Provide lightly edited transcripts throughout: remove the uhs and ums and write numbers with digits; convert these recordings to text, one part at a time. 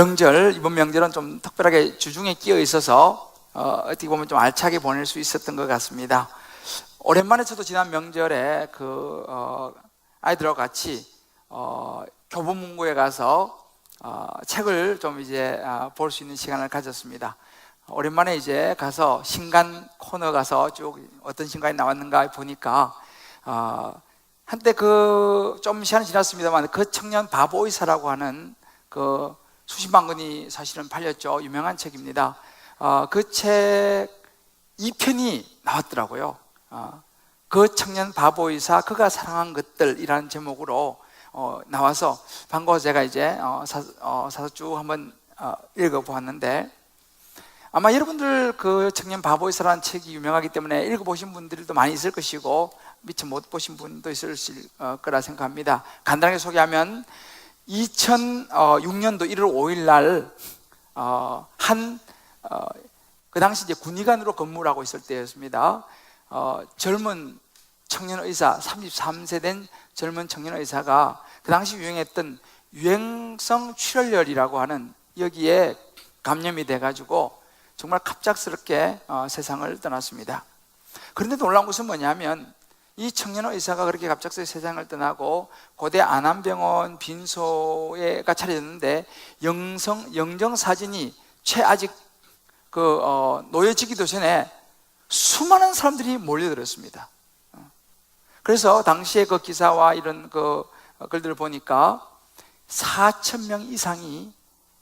명절, 이번 명절은 좀 특별하게 주중에 끼어 있어서 어떻게 보면 좀 알차게 보낼 수 있었던 것 같습니다. 오랜만에 저도 지난 명절에 아이들하고 같이 교보문고에 가서 책을 좀 이제 볼 수 있는 시간을 가졌습니다. 오랜만에 이제 가서 신간 코너 가서 쭉 어떤 신간이 나왔는가 보니까 한때 좀 시간이 지났습니다만 그 청년 바보 의사라고 하는 그 수십만 권이 사실은 팔렸죠. 유명한 책입니다. 그 책 2편이 나왔더라고요. 그 청년 바보 의사 그가 사랑한 것들이라는 제목으로 나와서 반가워서 제가 이제 사서 쭉 한번 읽어보았는데, 아마 여러분들 그 청년 바보 의사라는 책이 유명하기 때문에 읽어보신 분들도 많이 있을 것이고 미처 못 보신 분도 있을 거라 생각합니다. 간단하게 소개하면 2006년도 1월 5일 날 그 당시 이제 군의관으로 근무를 하고 있을 때였습니다. 젊은 청년 의사, 33세 된 젊은 청년 의사가 그 당시 유행했던 유행성 출혈열이라고 하는 여기에 감염이 돼가지고 정말 갑작스럽게 세상을 떠났습니다. 그런데 놀라운 것은 뭐냐면 이 청년 의사가 그렇게 갑작스럽게 세상을 떠나고 고대 안암병원 빈소가 차려졌는데 영정사진이 아직 놓여지기도 전에 수많은 사람들이 몰려들었습니다. 그래서 당시에 그 기사와 이런 글들을 보니까 4,000명 이상이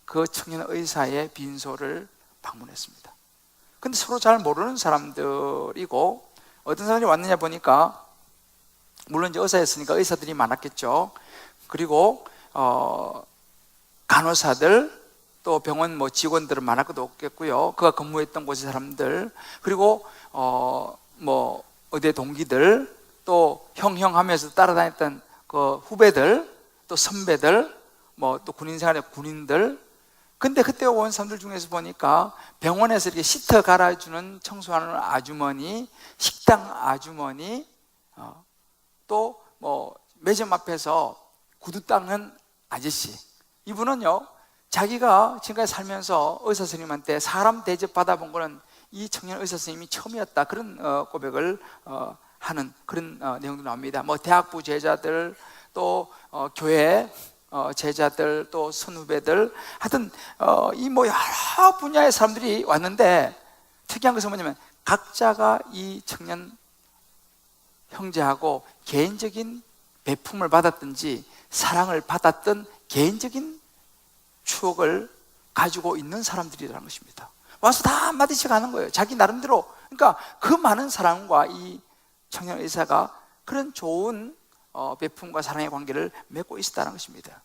그 청년 의사의 빈소를 방문했습니다. 근데 서로 잘 모르는 사람들이고, 어떤 사람이 왔느냐 보니까 물론 이제 의사였으니까 의사들이 많았겠죠. 그리고 간호사들, 또 병원 직원들은 많았고도 없겠고요. 그가 근무했던 곳의 사람들, 그리고 어디 동기들, 또 형 하면서 따라다녔던 그 후배들, 또 선배들, 또 군인 생활의 군인들. 근데 그때 온 사람들 중에서 보니까 병원에서 이렇게 시트 갈아주는 청소하는 아주머니, 식당 아주머니, 또 매점 앞에서 구두 닦는 아저씨. 이분은요, 자기가 지금까지 살면서 의사 선생님한테 사람 대접 받아본 거는 이 청년 의사 선생님이 처음이었다, 그런 고백을 하는 그런 내용도 나옵니다. 대학부 제자들, 또 교회 제자들, 또 선후배들, 하여튼 이 여러 분야의 사람들이 왔는데, 특이한 것은 뭐냐면 각자가 이 청년 형제하고 개인적인 배품을 받았든지 사랑을 받았던 개인적인 추억을 가지고 있는 사람들이라는 것입니다. 와서 다 한마디씩 하는 거예요. 자기 나름대로. 그러니까 그 많은 사랑과 이 청년 의사가 그런 좋은 배품과 사랑의 관계를 맺고 있었다는 것입니다.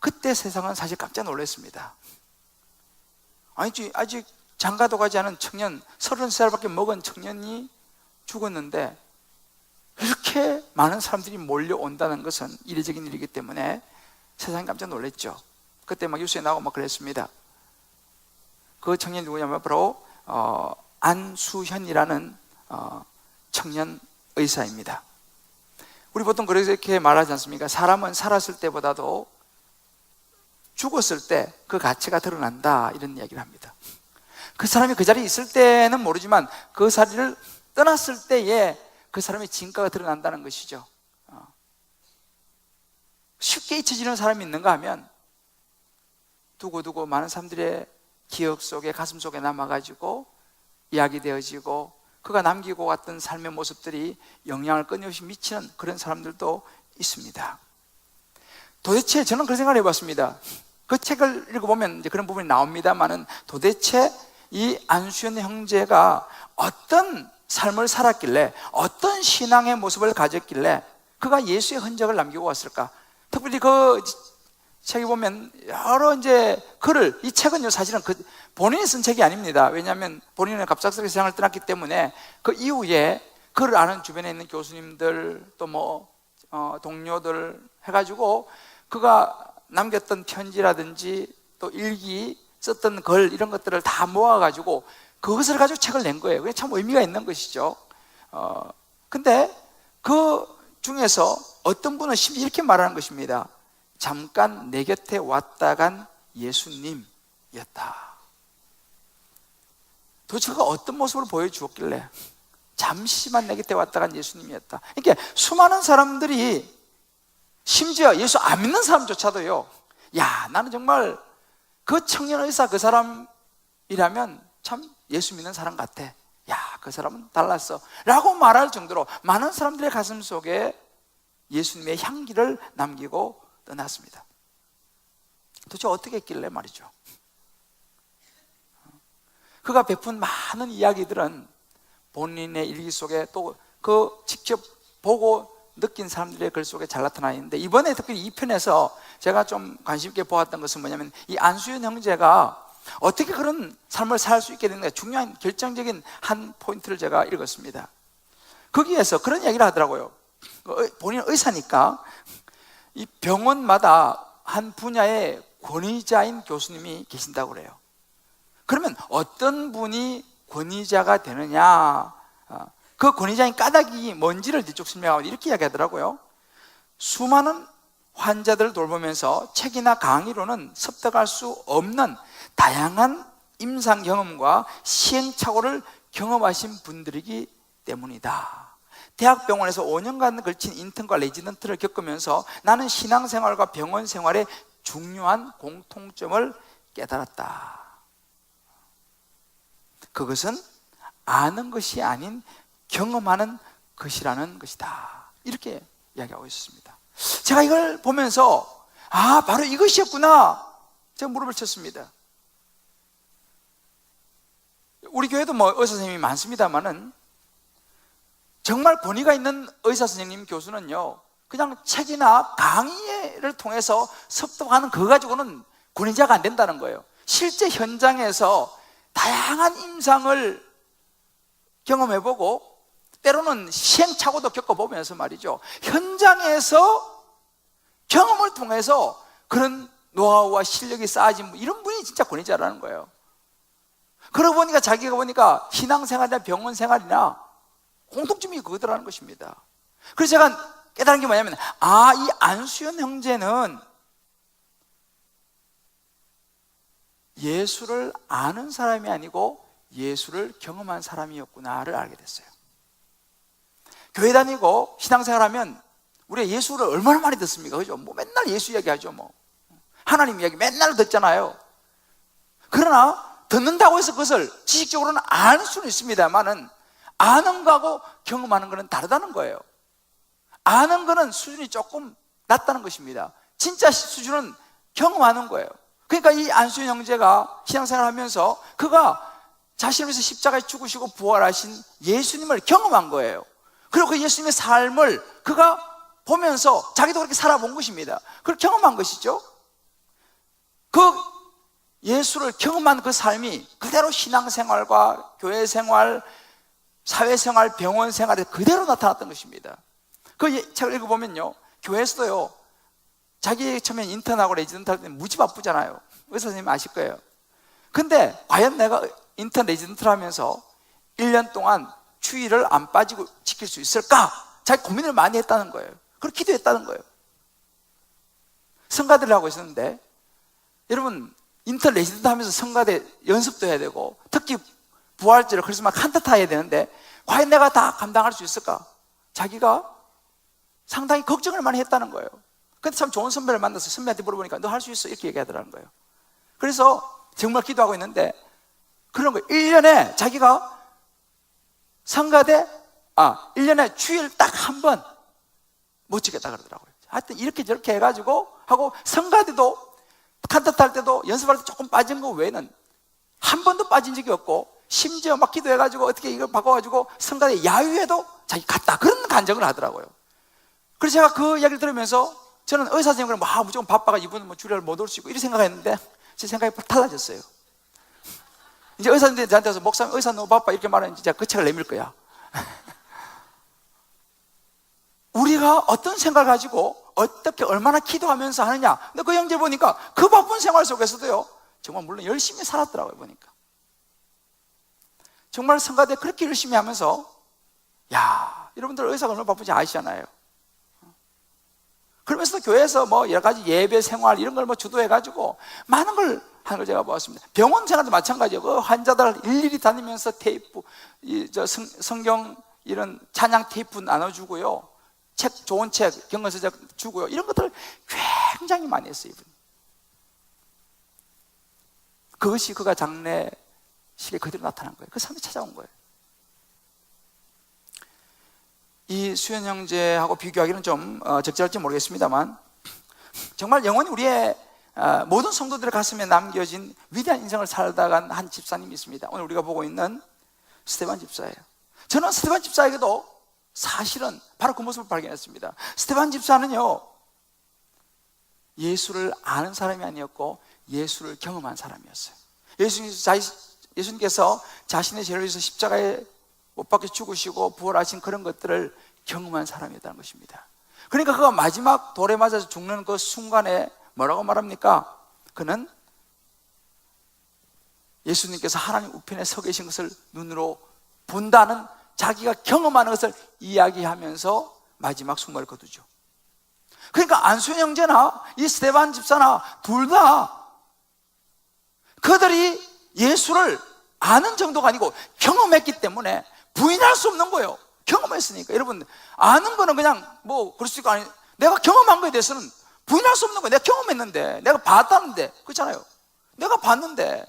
그때 세상은 사실 깜짝 놀랐습니다. 아직 장가도 가지 않은 청년, 30살밖에 먹은 청년이 죽었는데 이렇게 많은 사람들이 몰려온다는 것은 이례적인 일이기 때문에 세상이 깜짝 놀랐죠. 그때 뉴스에 나오고 그랬습니다. 그 청년이 누구냐면 바로 안수현이라는 청년 의사입니다. 우리 보통 그렇게 말하지 않습니까? 사람은 살았을 때보다도 죽었을 때 그 가치가 드러난다, 이런 이야기를 합니다. 그 사람이 그 자리에 있을 때는 모르지만 그 자리를 떠났을 때에 그 사람의 진가가 드러난다는 것이죠. 쉽게 잊혀지는 사람이 있는가 하면 두고두고 많은 사람들의 기억 속에, 가슴 속에 남아가지고 이야기되어지고 그가 남기고 갔던 삶의 모습들이 영향을 끊임없이 미치는 그런 사람들도 있습니다. 도대체 저는 그런 생각을 해봤습니다. 그 책을 읽어보면 이제 그런 부분이 나옵니다만은 도대체 이 안수현 형제가 어떤 삶을 살았길래, 어떤 신앙의 모습을 가졌길래 그가 예수의 흔적을 남기고 왔을까? 특별히 그 책에 보면 여러 이제 글을, 이 책은요 사실은 본인이 쓴 책이 아닙니다. 왜냐하면 본인은 갑작스럽게 세상을 떠났기 때문에 그 이후에 그를 아는 주변에 있는 교수님들, 또 동료들 해가지고 그가 남겼던 편지라든지 또 일기, 썼던 글, 이런 것들을 다 모아가지고 그것을 가지고 책을 낸 거예요. 그게 참 의미가 있는 것이죠. 근데 그 중에서 어떤 분은 이렇게 말하는 것입니다. 잠깐 내 곁에 왔다 간 예수님이었다. 도대체 그가 어떤 모습을 보여주었길래 잠시만 내 곁에 왔다 간 예수님이었다. 그러니까 수많은 사람들이, 심지어 예수 안 믿는 사람조차도요, 야, 나는 정말 그 청년 의사 그 사람이라면 참 예수 믿는 사람 같아, 야, 그 사람은 달랐어 라고 말할 정도로 많은 사람들의 가슴 속에 예수님의 향기를 남기고 떠났습니다. 도대체 어떻게 했길래 말이죠. 그가 베푼 많은 이야기들은 본인의 일기 속에, 또 그 직접 보고 느낀 사람들의 글 속에 잘 나타나 있는데, 이번에 특별히 이 편에서 제가 좀 관심 있게 보았던 것은 뭐냐면, 이 안수연 형제가 어떻게 그런 삶을 살 수 있게 되는가, 중요한 결정적인 한 포인트를 제가 읽었습니다. 거기에서 그런 이야기를 하더라고요. 본인은 의사니까 이 병원마다 한 분야의 권위자인 교수님이 계신다고 그래요. 그러면 어떤 분이 권위자가 되느냐, 그 권위자인 까닭이 뭔지를 뒤쪽 설명하고 이렇게 이야기하더라고요. 수많은 환자들을 돌보면서 책이나 강의로는 습득할 수 없는 다양한 임상 경험과 시행착오를 경험하신 분들이기 때문이다. 대학병원에서 5년간 걸친 인턴과 레지던트를 겪으면서 나는 신앙생활과 병원 생활의 중요한 공통점을 깨달았다. 그것은 아는 것이 아닌 경험하는 것이라는 것이다. 이렇게 이야기하고 있습니다. 제가 이걸 보면서 바로 이것이었구나, 제가 무릎을 쳤습니다. 우리 교회도 뭐 의사 선생님이 많습니다만은 정말 권위가 있는 의사 선생님, 교수는요, 그냥 책이나 강의를 통해서 습득하는 그거 가지고는 권위자가 안 된다는 거예요. 실제 현장에서 다양한 임상을 경험해보고 때로는 시행착오도 겪어보면서 말이죠, 현장에서 경험을 통해서 그런 노하우와 실력이 쌓아진 이런 분이 진짜 권위자라는 거예요. 그러고 보니까 자기가 보니까 신앙생활이나 병원생활이나 공통점이 그거더라는 것입니다. 그래서 제가 깨달은 게 뭐냐면, 이 안수연 형제는 예수를 아는 사람이 아니고 예수를 경험한 사람이었구나를 알게 됐어요. 교회 다니고 신앙생활하면 우리가 예수를 얼마나 많이 듣습니까? 그죠? 뭐 맨날 예수 이야기하죠. 뭐 하나님 이야기 맨날 듣잖아요. 그러나 듣는다고 해서 그것을 지식적으로는 알 수는 있습니다만은 아는 거하고 경험하는 거는 다르다는 거예요. 아는 거는 수준이 조금 낮다는 것입니다. 진짜 수준은 경험하는 거예요. 그러니까 이 안수연 형제가 신앙생활 하면서 그가 자신을 위해서 십자가에 죽으시고 부활하신 예수님을 경험한 거예요. 그리고 그 예수님의 삶을 그가 보면서 자기도 그렇게 살아본 것입니다. 그걸 경험한 것이죠. 그 예수를 경험한 그 삶이 그대로 신앙생활과 교회생활, 사회생활, 병원생활에 그대로 나타났던 것입니다. 그 책을 읽어보면요, 교회에서도요, 자기 처음에 인턴하고 레지던트 할 때 무지 바쁘잖아요. 의사 선생님 아실 거예요. 근데 과연 내가 인턴 레지던트를 하면서 1년 동안 추위를 안 빠지고 지킬 수 있을까? 자기 고민을 많이 했다는 거예요. 그렇게 기도했다는 거예요. 성가대를 하고 있었는데, 여러분 인턴 레지던트 하면서 성가대 연습도 해야 되고 특히 부활절에 크리스마스 칸타타 해야 되는데 과연 내가 다 감당할 수 있을까? 자기가 상당히 걱정을 많이 했다는 거예요. 근데 참 좋은 선배를 만나서 선배한테 물어보니까 너 할 수 있어 이렇게 얘기하더라는 거예요. 그래서 정말 기도하고 있는데 그런 거예요. 1년에 자기가 성가대 1년에 주일 딱 한 번 못 지겠다 그러더라고요. 하여튼 이렇게 저렇게 해가지고 하고 성가대도 칸타타 할 때도 연습할 때 조금 빠진 거 외에는 한 번도 빠진 적이 없고 심지어 막 기도해가지고 어떻게 이걸 바꿔가지고 성가대 야유회도 자기 갔다 그런 간증을 하더라고요. 그래서 제가 그 이야기를 들으면서 저는 의사 선생님은 무조건 바빠가 이분은 뭐 주례를 못 올 수 있고 이렇게 생각했는데 제 생각이 달라졌어요. 이제 의사 선생님이 저한테 와서 목사님 의사 너무 바빠 이렇게 말하면 진짜 그 책을 내밀 거야. 우리가 어떤 생각을 가지고 어떻게 얼마나 기도하면서 하느냐. 근데 그 형제 보니까 그 바쁜 생활 속에서도요 정말 물론 열심히 살았더라고요. 보니까 정말 성가대 그렇게 열심히 하면서 여러분들 의사가 얼마나 바쁜지 아시잖아요. 그러면서도 교회에서 뭐 여러 가지 예배 생활 이런 걸 뭐 주도해가지고 많은 걸 하는 걸 제가 보았습니다. 병원 생활도 마찬가지예요. 그 환자들 일일이 다니면서 테이프, 성경 이런 찬양 테이프 나눠주고요. 책, 좋은 책, 경건서적 주고요. 이런 것들을 굉장히 많이 했어요, 이분. 그것이 그가 장례식에 그대로 나타난 거예요. 그 사람이 찾아온 거예요. 이 수현 형제하고 비교하기는 좀 적절할지 모르겠습니다만, 정말 영원히 우리의 모든 성도들의 가슴에 남겨진 위대한 인생을 살다 간 한 집사님이 있습니다. 오늘 우리가 보고 있는 스데반 집사예요. 저는 스데반 집사에게도 사실은 바로 그 모습을 발견했습니다. 스데반 집사는요, 예수를 아는 사람이 아니었고 예수를 경험한 사람이었어요. 예수님께서 자신의 죄를 위해서 십자가에 못 박혀 죽으시고 부활하신 그런 것들을 경험한 사람이었다는 것입니다. 그러니까 그가 마지막 돌에 맞아서 죽는 그 순간에 뭐라고 말합니까? 그는 예수님께서 하나님 우편에 서 계신 것을 눈으로 본다는, 자기가 경험하는 것을 이야기하면서 마지막 숨을 거두죠. 그러니까 안수현 형제나 이 스데반 집사나 둘 다 그들이 예수를 아는 정도가 아니고 경험했기 때문에 부인할 수 없는 거예요. 경험했으니까. 여러분, 아는 거는 그냥 뭐 그럴 수 있고, 아니, 내가 경험한 거에 대해서는 부인할 수 없는 거예요. 내가 경험했는데, 내가 봤다는데, 그렇잖아요. 내가 봤는데.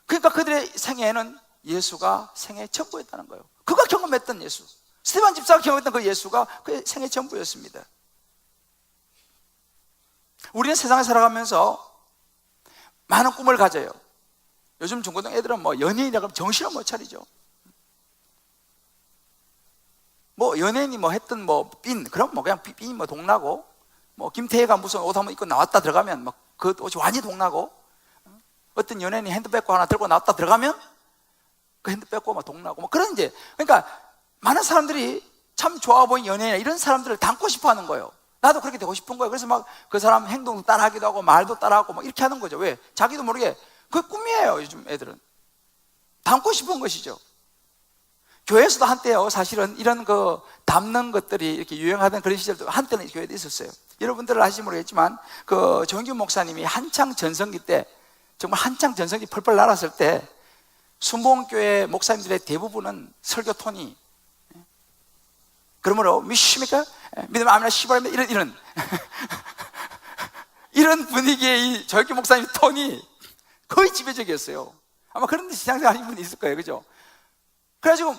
그러니까 그들의 생애에는 예수가 생애의 전부였다는 거예요. 그가 경험했던 예수, 스데반 집사가 경험했던 그 예수가 그의 생애의 전부였습니다. 우리는 세상에 살아가면서 많은 꿈을 가져요. 요즘 중고등 애들은 뭐 연예인이라고 하면 정신을 못 차리죠. 뭐 연예인이 뭐 했던 뭐 그럼 뭐 그냥 삔이 뭐 동나고, 뭐 김태희가 무슨 옷 한번 입고 나왔다 들어가면 뭐 그 옷이 완전히 동나고, 어떤 연예인이 핸드백고 하나 들고 나왔다 들어가면 그 핸드백고 막 동나고, 뭐 그런 이제, 그러니까 많은 사람들이 참 좋아 보이는 연예인 이런 사람들을 닮고 싶어 하는 거예요. 나도 그렇게 되고 싶은 거예요. 그래서 막 그 사람 행동도 따라하기도 하고 말도 따라하고 막 이렇게 하는 거죠. 왜? 자기도 모르게 그게 꿈이에요. 요즘 애들은 닮고 싶은 것이죠. 교회에서도 한때요, 사실은 이런 그 닮는 것들이 이렇게 유행하던 그런 시절도 한때는 교회도 있었어요. 여러분들 아실지 모르겠지만 그 정규 목사님이 한창 전성기 때, 정말 한창 전성기 펄펄 날았을 때 순복음교회 목사님들의 대부분은 설교 톤이, 그러므로 믿으십니까? 믿으면 아멘이나 시발입니다. 이런 이런 분위기의 이 정규 목사님 톤이 거의 지배적이었어요. 아마 그런 데 신앙생활 하신 분이 있을 거예요. 그죠? 그래가지고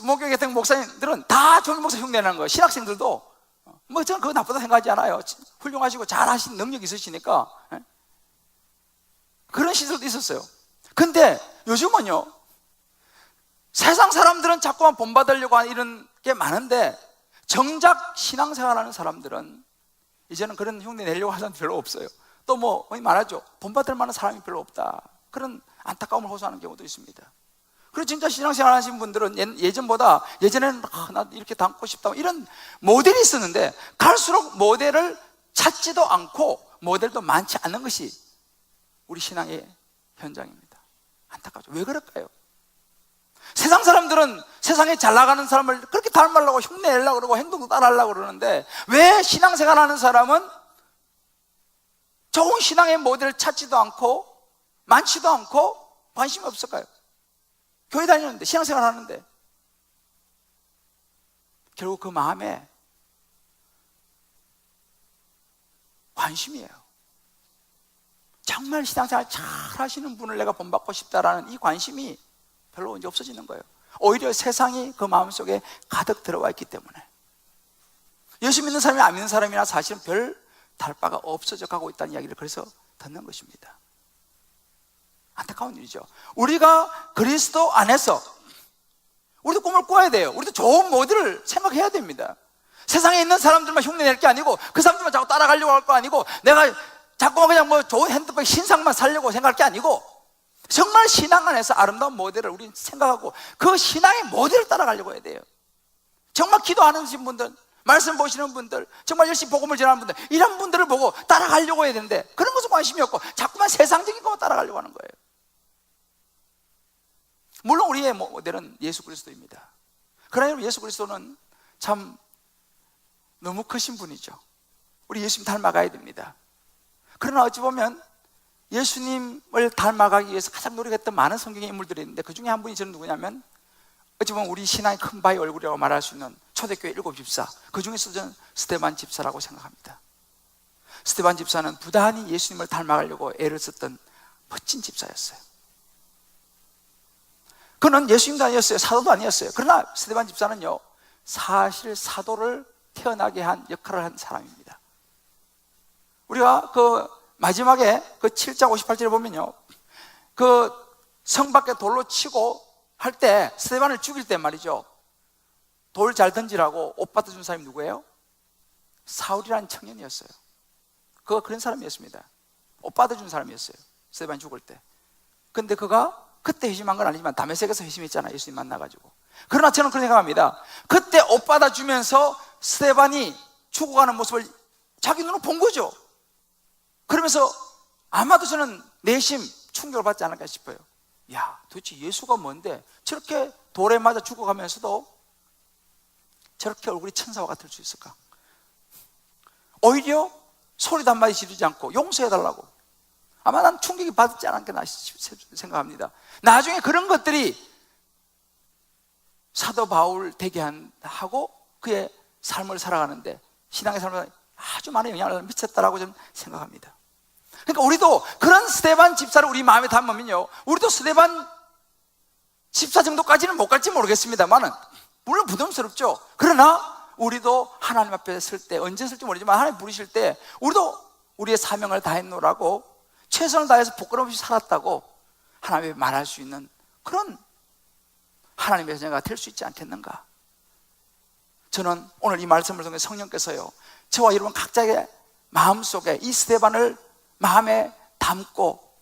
목교회 같은 목사님들은 다 정규 목사 흉내내는 거예요. 신학생들도 뭐 저는 그거 나쁘다 생각하지 않아요. 훌륭하시고 잘하신 능력이 있으시니까. 그런 시설도 있었어요. 근데 요즘은요, 세상 사람들은 자꾸만 본받으려고 하는 이런 게 많은데 정작 신앙생활하는 사람들은 이제는 그런 흉내 내려고 하는 사람 별로 없어요. 또 뭐 말하죠. 본받을 만한 사람이 별로 없다. 그런 안타까움을 호소하는 경우도 있습니다. 그리고 진짜 신앙생활 하신 분들은 예전보다, 예전에는 나 이렇게 닮고 싶다 이런 모델이 있었는데 갈수록 모델을 찾지도 않고 모델도 많지 않은 것이 우리 신앙의 현장입니다. 안타깝죠. 왜 그럴까요? 세상 사람들은 세상에 잘 나가는 사람을 그렇게 닮으려고 흉내내려고 그러고 행동도 따라하려고 그러는데 왜 신앙생활 하는 사람은 좋은 신앙의 모델을 찾지도 않고 많지도 않고 관심이 없을까요? 교회 다니는데, 신앙생활 하는데. 결국 그 마음에 관심이에요. 정말 신앙생활 잘 하시는 분을 내가 본받고 싶다라는 이 관심이 별로 이제 없어지는 거예요. 오히려 세상이 그 마음속에 가득 들어와 있기 때문에. 예수 믿는 사람이 안 믿는 사람이나 사실은 별 다를 바가 없어져 가고 있다는 이야기를 그래서 듣는 것입니다. 안타까운 일이죠. 우리가 그리스도 안에서 우리도 꿈을 꿔야 돼요. 우리도 좋은 모델을 생각해야 됩니다. 세상에 있는 사람들만 흉내낼 게 아니고 그 사람들만 자꾸 따라가려고 할 거 아니고 내가 자꾸 그냥 뭐 좋은 핸드백 신상만 살려고 생각할 게 아니고 정말 신앙 안에서 아름다운 모델을 우리는 생각하고 그 신앙의 모델을 따라가려고 해야 돼요. 정말 기도하는 분들, 말씀 보시는 분들, 정말 열심히 복음을 전하는 분들, 이런 분들을 보고 따라가려고 해야 되는데 그런 것은 관심이 없고 자꾸만 세상적인 것만 따라가려고 하는 거예요. 물론 우리의 모델은 예수 그리스도입니다. 그러나 예수 그리스도는 참 너무 크신 분이죠. 우리 예수님 닮아가야 됩니다. 그러나 어찌 보면 예수님을 닮아가기 위해서 가장 노력했던 많은 성경의 인물들이 있는데 그 중에 한 분이 저는 누구냐면 어찌 보면 우리 신앙의 큰 바위 얼굴이라고 말할 수 있는 초대교회 7 집사, 그 중에서 저는 스데반 집사라고 생각합니다. 스데반 집사는 부단히 예수님을 닮아가려고 애를 썼던 멋진 집사였어요. 그는 예수님도 아니었어요. 사도도 아니었어요. 그러나 스데반 집사는요, 사실 사도를 태어나게 한 역할을 한 사람입니다. 우리가 그 마지막에 그 7장 58절에 보면요, 그 성 밖에 돌로 치고 할 때 스데반을 죽일 때 말이죠, 돌 잘 던지라고 옷 받아준 사람이 누구예요? 사울이라는 청년이었어요. 그가 그런 사람이었습니다. 옷 받아준 사람이었어요, 스데반 죽을 때. 근데 그가 그때 회심한 건 아니지만 다메섹에서 회심했잖아요, 예수님 만나가지고. 그러나 저는 그런 생각합니다. 그때 옷 받아주면서 스데반이 죽어가는 모습을 자기 눈으로 본 거죠. 그러면서 아마도 저는 내심 충격을 받지 않을까 싶어요. 야, 도대체 예수가 뭔데 저렇게 돌에 맞아 죽어가면서도 저렇게 얼굴이 천사와 같을 수 있을까? 오히려 소리도 한마디 지르지 않고 용서해달라고. 아마 난 충격이 받지 않았겠나 생각합니다. 나중에 그런 것들이 사도 바울 되게 하고 그의 삶을 살아가는데, 신앙의 삶을 아주 많은 영향을 미쳤다라고 저는 생각합니다. 그러니까 우리도 그런 스데반 집사를 우리 마음에 담으면요, 우리도 스데반 집사 정도까지는 못 갈지 모르겠습니다만은, 물론 부담스럽죠. 그러나 우리도 하나님 앞에 설 때, 언제 설지 모르지만 하나님 부르실 때 우리도 우리의 사명을 다했노라고, 최선을 다해서 부끄럼 없이 살았다고 하나님께 말할 수 있는 그런 하나님의 자녀가 될 수 있지 않겠는가? 저는 오늘 이 말씀을 통해 성령께서요, 저와 여러분 각자의 마음속에 이 스데반을 마음에 담고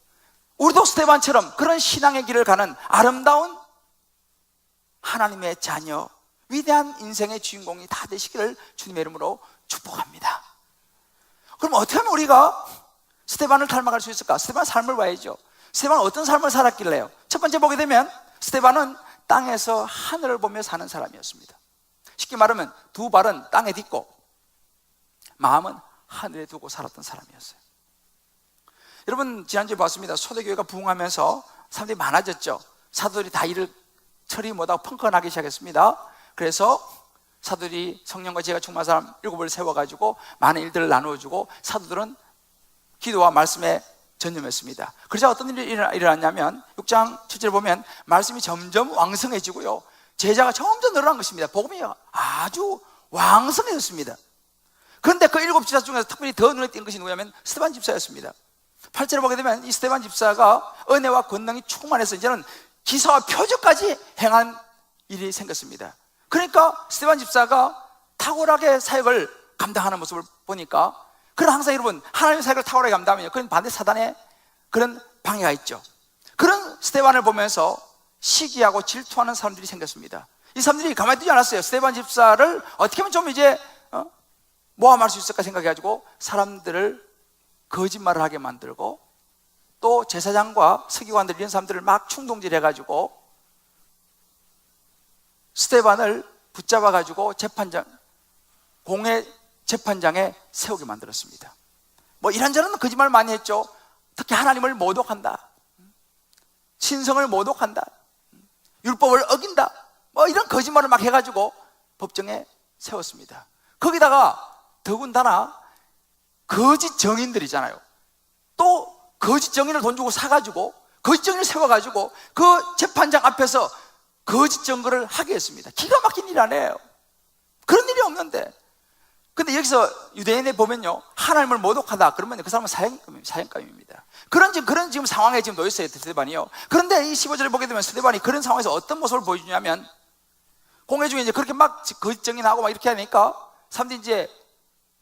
우리도 스데반처럼 그런 신앙의 길을 가는 아름다운 하나님의 자녀, 위대한 인생의 주인공이 다 되시기를 주님의 이름으로 축복합니다. 그럼 어떻게 하면 우리가 스데반을 닮아갈 수 있을까? 스데반 삶을 봐야죠. 스데반은 어떤 삶을 살았길래요? 첫 번째 보게 되면 스데반은 땅에서 하늘을 보며 사는 사람이었습니다. 쉽게 말하면 두 발은 땅에 딛고 마음은 하늘에 두고 살았던 사람이었어요. 여러분, 지난주에 봤습니다. 초대교회가 부흥하면서 사람들이 많아졌죠. 사도들이 다 일을 처리 못하고 펑크나기 시작했습니다. 그래서 사도들이 성령과 지혜가 충만한 사람 7을 세워가지고 많은 일들을 나누어주고 사도들은 기도와 말씀에 전념했습니다. 그러자 어떤 일이 일어났냐면 6장 7절에 보면 말씀이 점점 왕성해지고요, 제자가 점점 늘어난 것입니다. 복음이 아주 왕성해졌습니다. 그런데 그 7 집사 중에서 특별히 더 눈에 띈 것이 누구냐면 스데반 집사였습니다. 8절에 보게 되면 이 스데반 집사가 은혜와 권능이 충만해서 이제는 기사와 표적까지 행한 일이 생겼습니다. 그러니까 스데반 집사가 탁월하게 사역을 감당하는 모습을 보니까, 그런 항상 여러분 하나님의 사역을 탁월하게 감당하면 그건 반대 사단의 그런 방해가 있죠. 그런 스데반을 보면서 시기하고 질투하는 사람들이 생겼습니다. 이 사람들이 가만히 두지 않았어요. 스데반 집사를 어떻게 하면 좀 이제 모함할 수 있을까 생각해가지고 사람들을 거짓말을 하게 만들고, 또 제사장과 서기관들 이런 사람들을 막 충동질해가지고 스데반을 붙잡아가지고 공회 재판장에 세우게 만들었습니다. 뭐 이런저런 거짓말 많이 했죠. 특히 하나님을 모독한다, 신성을 모독한다, 율법을 어긴다, 뭐 이런 거짓말을 막 해가지고 법정에 세웠습니다. 거기다가 더군다나 거짓 정인들이잖아요. 또 거짓 정인을 돈 주고 사가지고 거짓 정인을 세워가지고 그 재판장 앞에서 거짓 증거를 하게 했습니다. 기가 막힌 일 아니에요. 그런 일이 없는데. 근데 여기서 유대인에 보면요, 하나님을 모독하다 그러면 그 사람은 사형감입니다. 그런 지금 상황에 지금 놓여 있어요, 스데반이요. 그런데 이 15절에 보게 되면 스데반이 그런 상황에서 어떤 모습을 보여주냐면, 공회 중에 이제 그렇게 막 거짓 정인하고 막 이렇게 하니까 사람들이 이제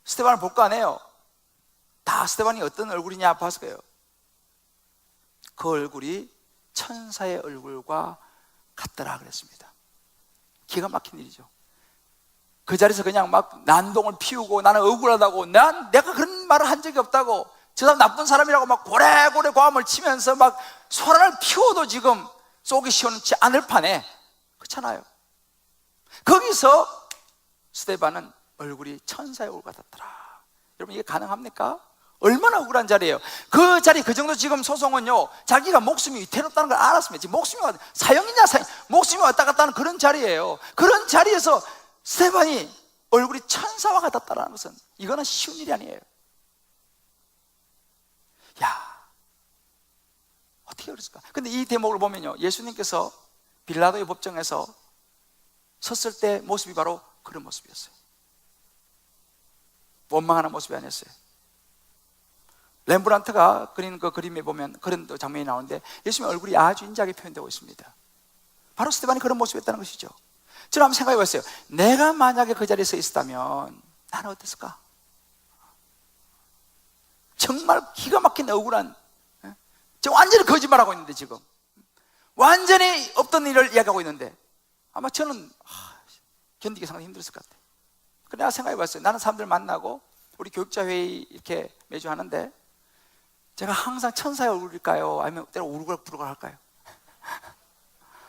스데반을 볼 거 아니에요. 다 스데반이 어떤 얼굴이냐 봐서 그래요. 그 얼굴이 천사의 얼굴과 같더라 그랬습니다. 기가 막힌 일이죠. 그 자리에서 그냥 막 난동을 피우고, 나는 억울하다고, 내가 그런 말을 한 적이 없다고, 저 사람 나쁜 사람이라고 막 고래고래 고함을 치면서 막 소란을 피워도 지금 쏘기 시원치 않을 판에, 그렇잖아요. 거기서 스데반은 얼굴이 천사의 얼굴 같았더라. 여러분, 이게 가능합니까? 얼마나 억울한 자리예요. 그 자리, 그 정도 지금 소송은요, 자기가 목숨이 위태롭다는 걸 알았으면, 지금 목숨이 사형이냐, 목숨이 왔다 갔다 하는 그런 자리예요. 그런 자리에서 스데반이 얼굴이 천사와 같았다는 것은, 이거는 쉬운 일이 아니에요. 야, 어떻게 그랬을까? 근데 이 대목을 보면요, 예수님께서 빌라도의 법정에서 섰을 때 모습이 바로 그런 모습이었어요. 원망하는 모습이 아니었어요. 렘브란트가 그린 그 그림에 보면 그런 장면이 나오는데, 예수님의 얼굴이 아주 인자하게 표현되고 있습니다. 바로 스데반이 그런 모습이었다는 것이죠. 저는 한번 생각해 봤어요. 내가 만약에 그 자리에 서 있었다면 나는 어땠을까? 정말 기가 막힌 억울한, 저 완전히 거짓말하고 있는데, 지금 완전히 없던 일을 이야기하고 있는데, 아마 저는 견디기 상당히 힘들었을 것 같아요. 그래서 내가 생각해 봤어요. 나는 사람들 만나고 우리 교육자 회의 이렇게 매주 하는데, 제가 항상 천사의 얼굴일까요? 아니면 때로 우르글부르글 할까요?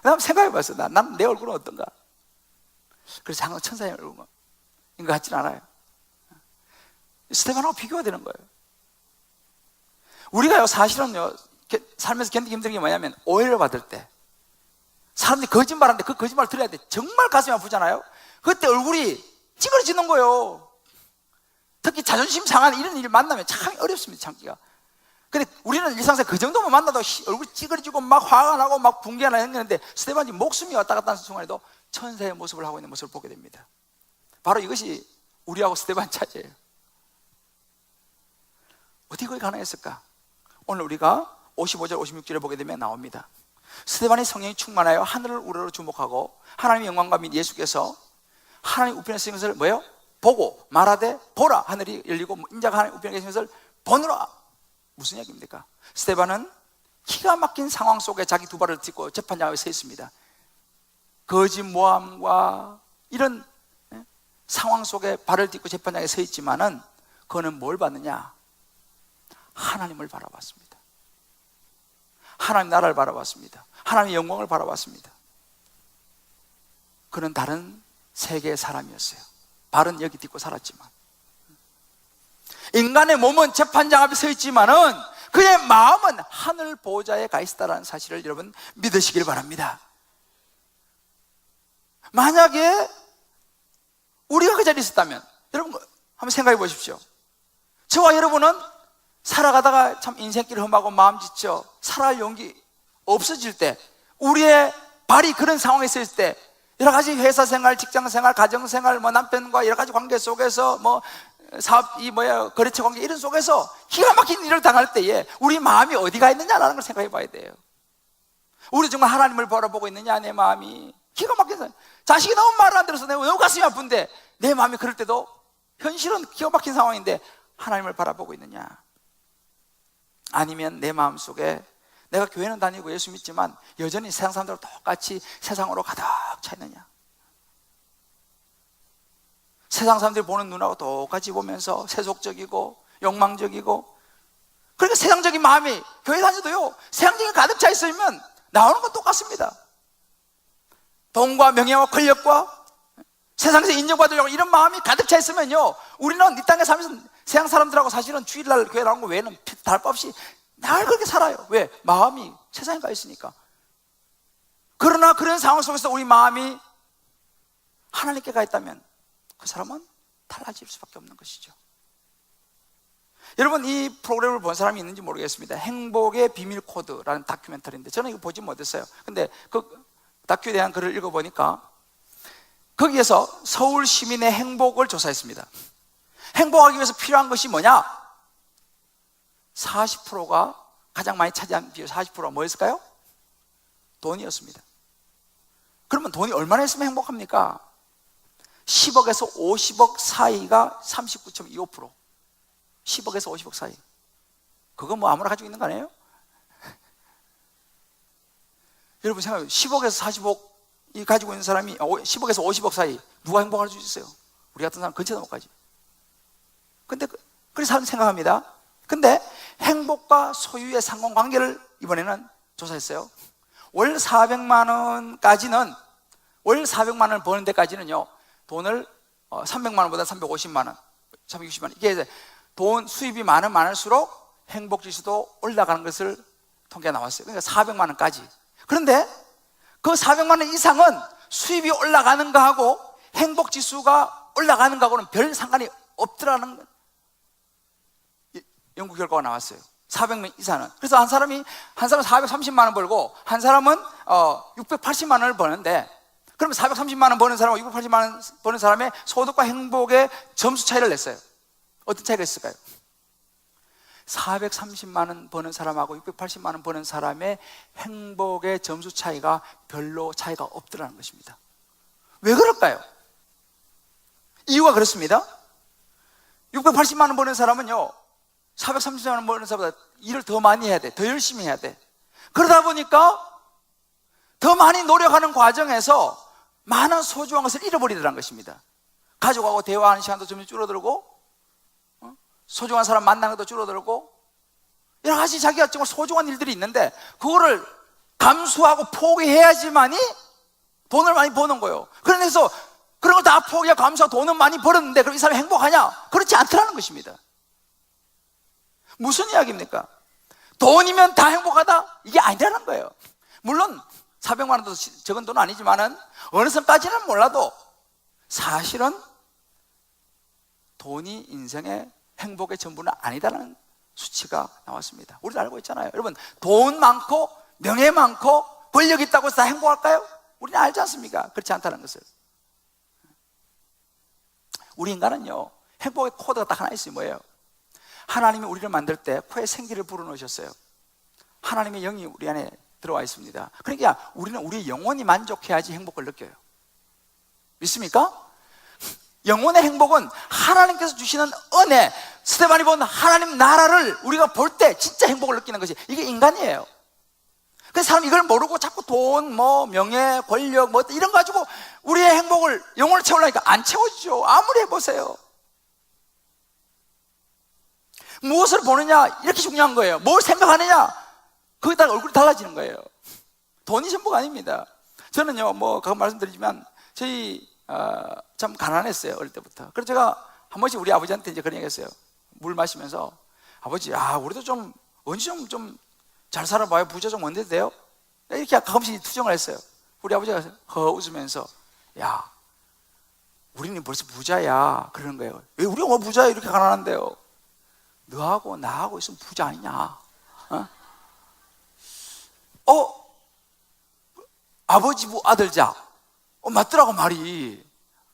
한번 생각해 봤어요. 난 내 얼굴은 어떤가? 그래서 항상 천사의 얼굴인 것 같지는 않아요. 스데반하고 비교가 되는 거예요. 우리가요, 사실은요, 살면서 견디기 힘든 게 뭐냐면, 오해를 받을 때, 사람들이 거짓말하는데 그 거짓말을 들어야 돼. 정말 가슴이 아프잖아요. 그때 얼굴이 찌그러지는 거예요. 특히 자존심 상한 이런 일을 만나면 참 어렵습니다, 참기가. 근데 우리는 일상에서 그 정도만 만나도 얼굴이 찌그러지고 막 화가 나고 막 붕괴가 했는데, 스데반이 목숨이 왔다 갔다 하는 순간에도 천사의 모습을 하고 있는 모습을 보게 됩니다. 바로 이것이 우리하고 스데반 차이예요. 어떻게 그게 가능했을까? 오늘 우리가 55절 56절에 보게 되면 나옵니다. 스데반이 성령이 충만하여 하늘을 우러러 주목하고 하나님의 영광과 및 예수께서 하나님 우편에 쓰신 것을 뭐예요? 보고 말하되 보라, 하늘이 열리고 인자가 하나님 우편에 계신 것을 보느라. 무슨 얘기입니까? 스데반은 기가 막힌 상황 속에 자기 두 발을 딛고 재판장 앞에 서 있습니다. 거짓 모함과 이런 상황 속에 발을 딛고 재판장에 서 있지만은, 그는 뭘 봤느냐? 하나님을 바라봤습니다. 하나님 나라를 바라봤습니다. 하나님의 영광을 바라봤습니다. 그는 다른 세계의 사람이었어요. 발은 여기 딛고 살았지만, 인간의 몸은 재판장 앞에 서 있지만은 그의 마음은 하늘 보좌에 가 있다는 사실을 여러분 믿으시길 바랍니다. 만약에 우리가 그 자리에 있었다면, 여러분 한번 생각해 보십시오. 저와 여러분은 살아가다가 참 인생길 험하고 마음 지쳐 살아갈 용기 없어질 때, 우리의 발이 그런 상황에 있을 때, 여러 가지 회사 생활, 직장 생활, 가정 생활, 남편과 여러 가지 관계 속에서 사업, 거래처 관계 이런 속에서 기가 막힌 일을 당할 때에 우리 마음이 어디가 있느냐라는 걸 생각해 봐야 돼요. 우리 정말 하나님을 바라보고 있느냐, 내 마음이. 기가 막혀서 자식이 너무 말을 안 들어서 내가 너무 가슴이 아픈데, 내 마음이 그럴 때도 현실은 기가 막힌 상황인데 하나님을 바라보고 있느냐? 아니면 내 마음 속에 내가 교회는 다니고 예수 믿지만 여전히 세상 사람들과 똑같이 세상으로 가득 차 있느냐? 세상 사람들이 보는 눈하고 똑같이 보면서 세속적이고 욕망적이고, 그러니까 세상적인 마음이 교회 다녀도요, 세상적인 가득 차 있으면 나오는 건 똑같습니다. 돈과 명예와 권력과 세상에서 인정받으려고 이런 마음이 가득 차 있으면요, 우리는 이 땅에 살면서 세상 사람들하고 사실은 주일날 교회 나온 거 외에는 다를 바 없이 날 그렇게 살아요. 왜? 마음이 세상에 가 있으니까. 그러나 그런 상황 속에서 우리 마음이 하나님께 가 있다면 그 사람은 달라질 수밖에 없는 것이죠. 여러분, 이 프로그램을 본 사람이 있는지 모르겠습니다. 행복의 비밀 코드라는 다큐멘터리인데, 저는 이거 보지 못했어요. 근데 그 다큐에 대한 글을 읽어보니까 거기에서 서울 시민의 행복을 조사했습니다. 행복하기 위해서 필요한 것이 뭐냐? 40%가 가장 많이 차지한 비율 40%가 뭐였을까요? 돈이었습니다. 그러면 돈이 얼마나 있으면 행복합니까? 10억에서 50억 사이가 39.25%. 10억에서 50억 사이. 그거 뭐 아무나 가지고 있는 거 아니에요? 여러분 생각해요. 10억에서 40억이 가지고 있는 사람이 10억에서 50억 사이 누가 행복할 수 있어요? 우리 같은 사람 근처도 못 가지. 근데 그래서 생각합니다. 근데 행복과 소유의 상관관계를 이번에는 조사했어요. 월 400만 원까지는, 월 400만 원을 버는 데까지는요, 돈을 300만 원보다 350만 원, 360만 원. 이게 돈 수입이 많을수록 행복 지수도 올라가는 것을 통계가 나왔어요. 그러니까 400만 원까지. 그런데 그 400만 원 이상은 수입이 올라가는 거하고 행복 지수가 올라가는 거하고는 별 상관이 없더라는 연구 결과가 나왔어요. 400명 이상은. 그래서 한 사람은 430만 원 벌고 한 사람은 680만 원을 버는데, 그러면 430만 원 버는 사람과 680만 원 버는 사람의 소득과 행복의 점수 차이를 냈어요. 어떤 차이가 있을까요? 430만 원 버는 사람하고 680만 원 버는 사람의 행복의 점수 차이가 별로 차이가 없더라는 것입니다. 왜 그럴까요? 이유가 그렇습니다. 680만 원 버는 사람은요, 430만 원 버는 사람보다 일을 더 많이 해야 돼. 더 열심히 해야 돼. 그러다 보니까 더 많이 노력하는 과정에서 많은 소중한 것을 잃어버리더라는 것입니다. 가족하고 대화하는 시간도 점점 줄어들고, 소중한 사람 만나는 것도 줄어들고, 여러 가지 자기가 정말 소중한 일들이 있는데 그거를 감수하고 포기해야지만이 돈을 많이 버는 거예요. 그래서 그런 걸 다 포기하고 감수하고 돈은 많이 벌었는데 그럼 이 사람이 행복하냐? 그렇지 않더라는 것입니다. 무슨 이야기입니까? 돈이면 다 행복하다? 이게 아니라는 거예요. 물론 400만 원도 적은 돈은 아니지만은 어느 선까지는 몰라도 사실은 돈이 인생의 행복의 전부는 아니다라는 수치가 나왔습니다. 우리도 알고 있잖아요. 여러분, 돈 많고 명예 많고 권력 있다고 해서 다 행복할까요? 우리는 알지 않습니까? 그렇지 않다는 것을. 우리 인간은요, 행복의 코드가 딱 하나 있어요. 뭐예요? 하나님이 우리를 만들 때 코에 생기를 불어넣으셨어요. 하나님의 영이 우리 안에 들어와 있습니다. 그러니까 우리는 우리 영혼이 만족해야지 행복을 느껴요. 믿습니까? 영혼의 행복은 하나님께서 주시는 은혜, 스테반이 본 하나님 나라를 우리가 볼 때 진짜 행복을 느끼는 것이, 이게 인간이에요. 그래서 사람이 이걸 모르고 자꾸 돈, 명예, 권력, 이런 거 가지고 우리의 행복을, 영혼을 채우려니까 안 채워지죠. 아무리 해보세요. 무엇을 보느냐, 이렇게 중요한 거예요. 뭘 생각하느냐, 거기에 따라 얼굴이 달라지는 거예요. 돈이 전부가 아닙니다. 저는요, 가끔 말씀드리지만 저희 참 가난했어요, 어릴 때부터. 그래서 제가 한 번씩 우리 아버지한테 이제 그런 얘기 했어요. 물 마시면서, 아버지, 우리도 좀 언제 좀 잘 살아봐요. 부자 좀 언제 돼요? 이렇게 가끔씩 투정을 했어요. 우리 아버지가 웃으면서, 야, 우리는 벌써 부자야, 그러는 거예요. 왜 우리가 부자야, 이렇게 가난한데요? 너하고 나하고 있으면 부자 아니냐? 아버지 아들자, 맞더라고 말이.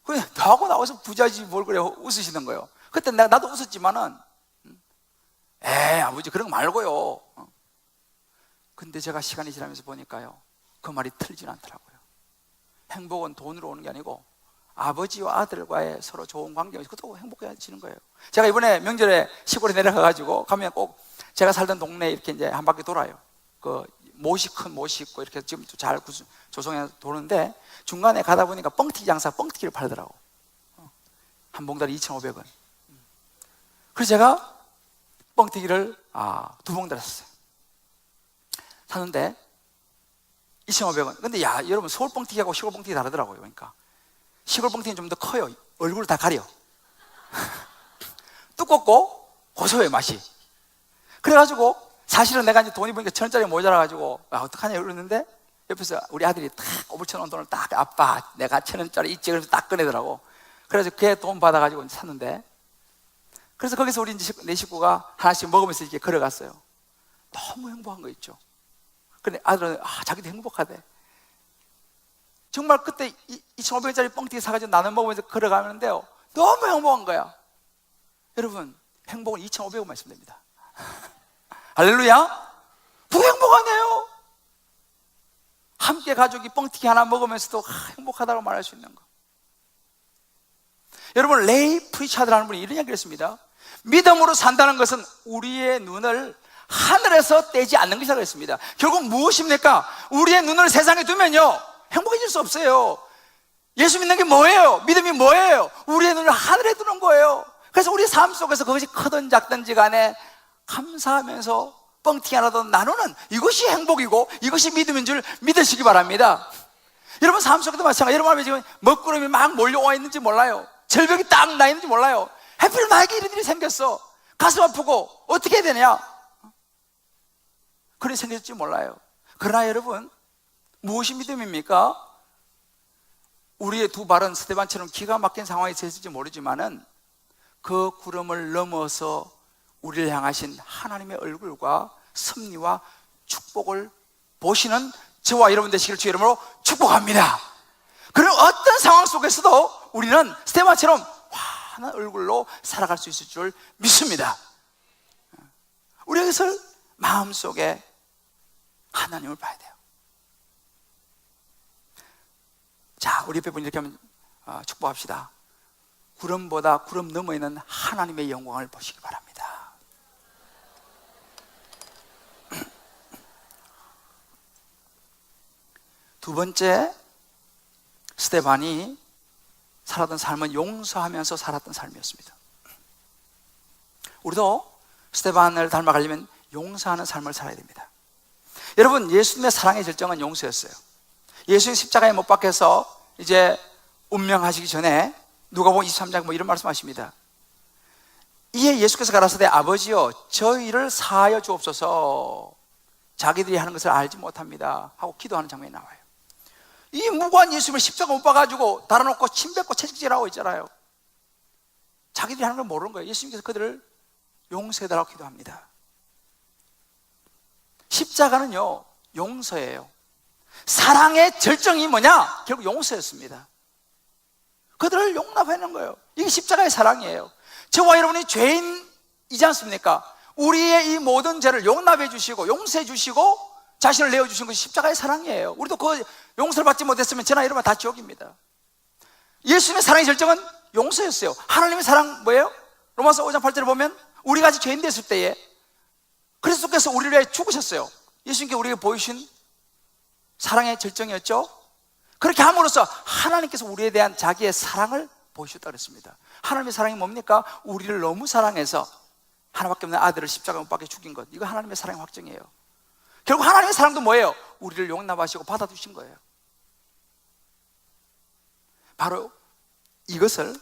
그래, 너하고 나와서 부자지 뭘 그래, 웃으시는 거예요. 그때 나도 웃었지만은, 아버지 그런 거 말고요. 근데 제가 시간이 지나면서 보니까요, 그 말이 틀리진 않더라고요. 행복은 돈으로 오는 게 아니고 아버지와 아들과의 서로 좋은 관계에서 그것도 행복해지는 거예요. 제가 이번에 명절에 시골에 내려가가지고 가면 꼭 제가 살던 동네에 이렇게 이제 한 바퀴 돌아요. 그 큰 못이 있고 이렇게 지금 잘 조성해 도는데 중간에 가다 보니까 뻥튀기 장사 뻥튀기를 팔더라고. 한 봉다리 2,500원. 그래서 제가 뻥튀기를 2봉다리 샀어요. 샀는데 2,500원. 근데 여러분, 서울 뻥튀기하고 시골 뻥튀기 다르더라고요. 그러니까 시골 뻥튀기는 좀 더 커요. 얼굴을 다 가려. 두껍고 고소해요, 맛이. 그래가지고 사실은 내가 이제 돈이 보니까 1,000원짜리 모자라가지고 어떡하냐 이러는데 옆에서 우리 아들이 딱 꼬불쳐놓은 돈을 딱, 아빠 내가 1,000원짜리 있지, 그래서 딱 꺼내더라고. 그래서 걔 돈 받아가지고 샀는데, 그래서 거기서 우리 이제 내 식구가 하나씩 먹으면서 이렇게 걸어갔어요. 너무 행복한 거 있죠. 근데 아들은 자기도 행복하대. 정말 그때 2,500원짜리 뻥튀기 사가지고 나눠 먹으면서 걸어가는데요, 너무 행복한 거야. 여러분, 행복은 2,500원만 있으면 됩니다. 할렐루야. 행복하네요. 함께 가족이 뻥튀기 하나 먹으면서도 행복하다고 말할 수 있는 거. 여러분, 레이 프리차드라는 분이 이런 이야기를 했습니다. 믿음으로 산다는 것은 우리의 눈을 하늘에서 떼지 않는 것이라고 했습니다. 결국 무엇입니까? 우리의 눈을 세상에 두면요, 행복해질 수 없어요. 예수 믿는 게 뭐예요? 믿음이 뭐예요? 우리의 눈을 하늘에 두는 거예요. 그래서 우리 삶 속에서 그것이 크든 작든지 간에 감사하면서 뻥튀기 하나도 나누는, 이것이 행복이고 이것이 믿음인 줄 믿으시기 바랍니다. 여러분 삶 속에도 마찬가지예요. 여러분 앞에 지금 먹구름이 막 몰려와 있는지 몰라요. 절벽이 딱 나 있는지 몰라요. 하필 나에게 이런 일이 생겼어. 가슴 아프고 어떻게 해야 되냐? 그런 일이 생겼을지 몰라요. 그러나 여러분, 무엇이 믿음입니까? 우리의 두 발은 스데반처럼 기가 막힌 상황이 있을지 모르지만은 그 구름을 넘어서 우리를 향하신 하나님의 얼굴과 섭리와 축복을 보시는 저와 여러분 되시기를 주의 이름으로 축복합니다. 그런 어떤 상황 속에서도 우리는 스데반처럼 환한 얼굴로 살아갈 수 있을 줄 믿습니다. 우리 이것을 마음속에 하나님을 봐야 돼요. 자, 우리 옆에 분 이렇게 하면 축복합시다. 구름보다 구름 너머에 있는 하나님의 영광을 보시기 바랍니다. 두 번째, 스데반이 살았던 삶은 용서하면서 살았던 삶이었습니다. 우리도 스데반을 닮아가려면 용서하는 삶을 살아야 됩니다. 여러분, 예수님의 사랑의 절정은 용서였어요. 예수님 십자가에 못 박혀서 이제 운명하시기 전에 누가복음 23장 이런 말씀하십니다. 이에 예수께서 가라사대 아버지여 저희를 사하여 주옵소서, 자기들이 하는 것을 알지 못합니다 하고 기도하는 장면이 나와요. 이 무고한 예수님을 십자가 못 박아가지고 달아놓고 침 뱉고 채찍질하고 있잖아요. 자기들이 하는 걸 모르는 거예요. 예수님께서 그들을 용서해달라고 기도합니다. 십자가는요, 용서예요. 사랑의 절정이 뭐냐? 결국 용서였습니다. 그들을 용납하는 거예요. 이게 십자가의 사랑이에요. 저와 여러분이 죄인이지 않습니까? 우리의 이 모든 죄를 용납해 주시고 용서해 주시고 자신을 내어주신 것이 십자가의 사랑이에요. 우리도 그 용서를 받지 못했으면 저나 여러분 다 지옥입니다. 예수님의 사랑의 절정은 용서였어요. 하나님의 사랑 뭐예요? 로마서 5장 8절에 보면 우리가 아직 죄인 됐을 때에 그리스도께서 우리를 위해 죽으셨어요. 예수님께 우리에게 보이신 사랑의 절정이었죠. 그렇게 함으로써 하나님께서 우리에 대한 자기의 사랑을 보여주셨다고 그랬습니다. 하나님의 사랑이 뭡니까? 우리를 너무 사랑해서 하나밖에 없는 아들을 십자가 못 박혀 죽인 것, 이거 하나님의 사랑의 확정이에요. 결국 하나님의 사랑도 뭐예요? 우리를 용납하시고 받아주신 거예요. 바로 이것을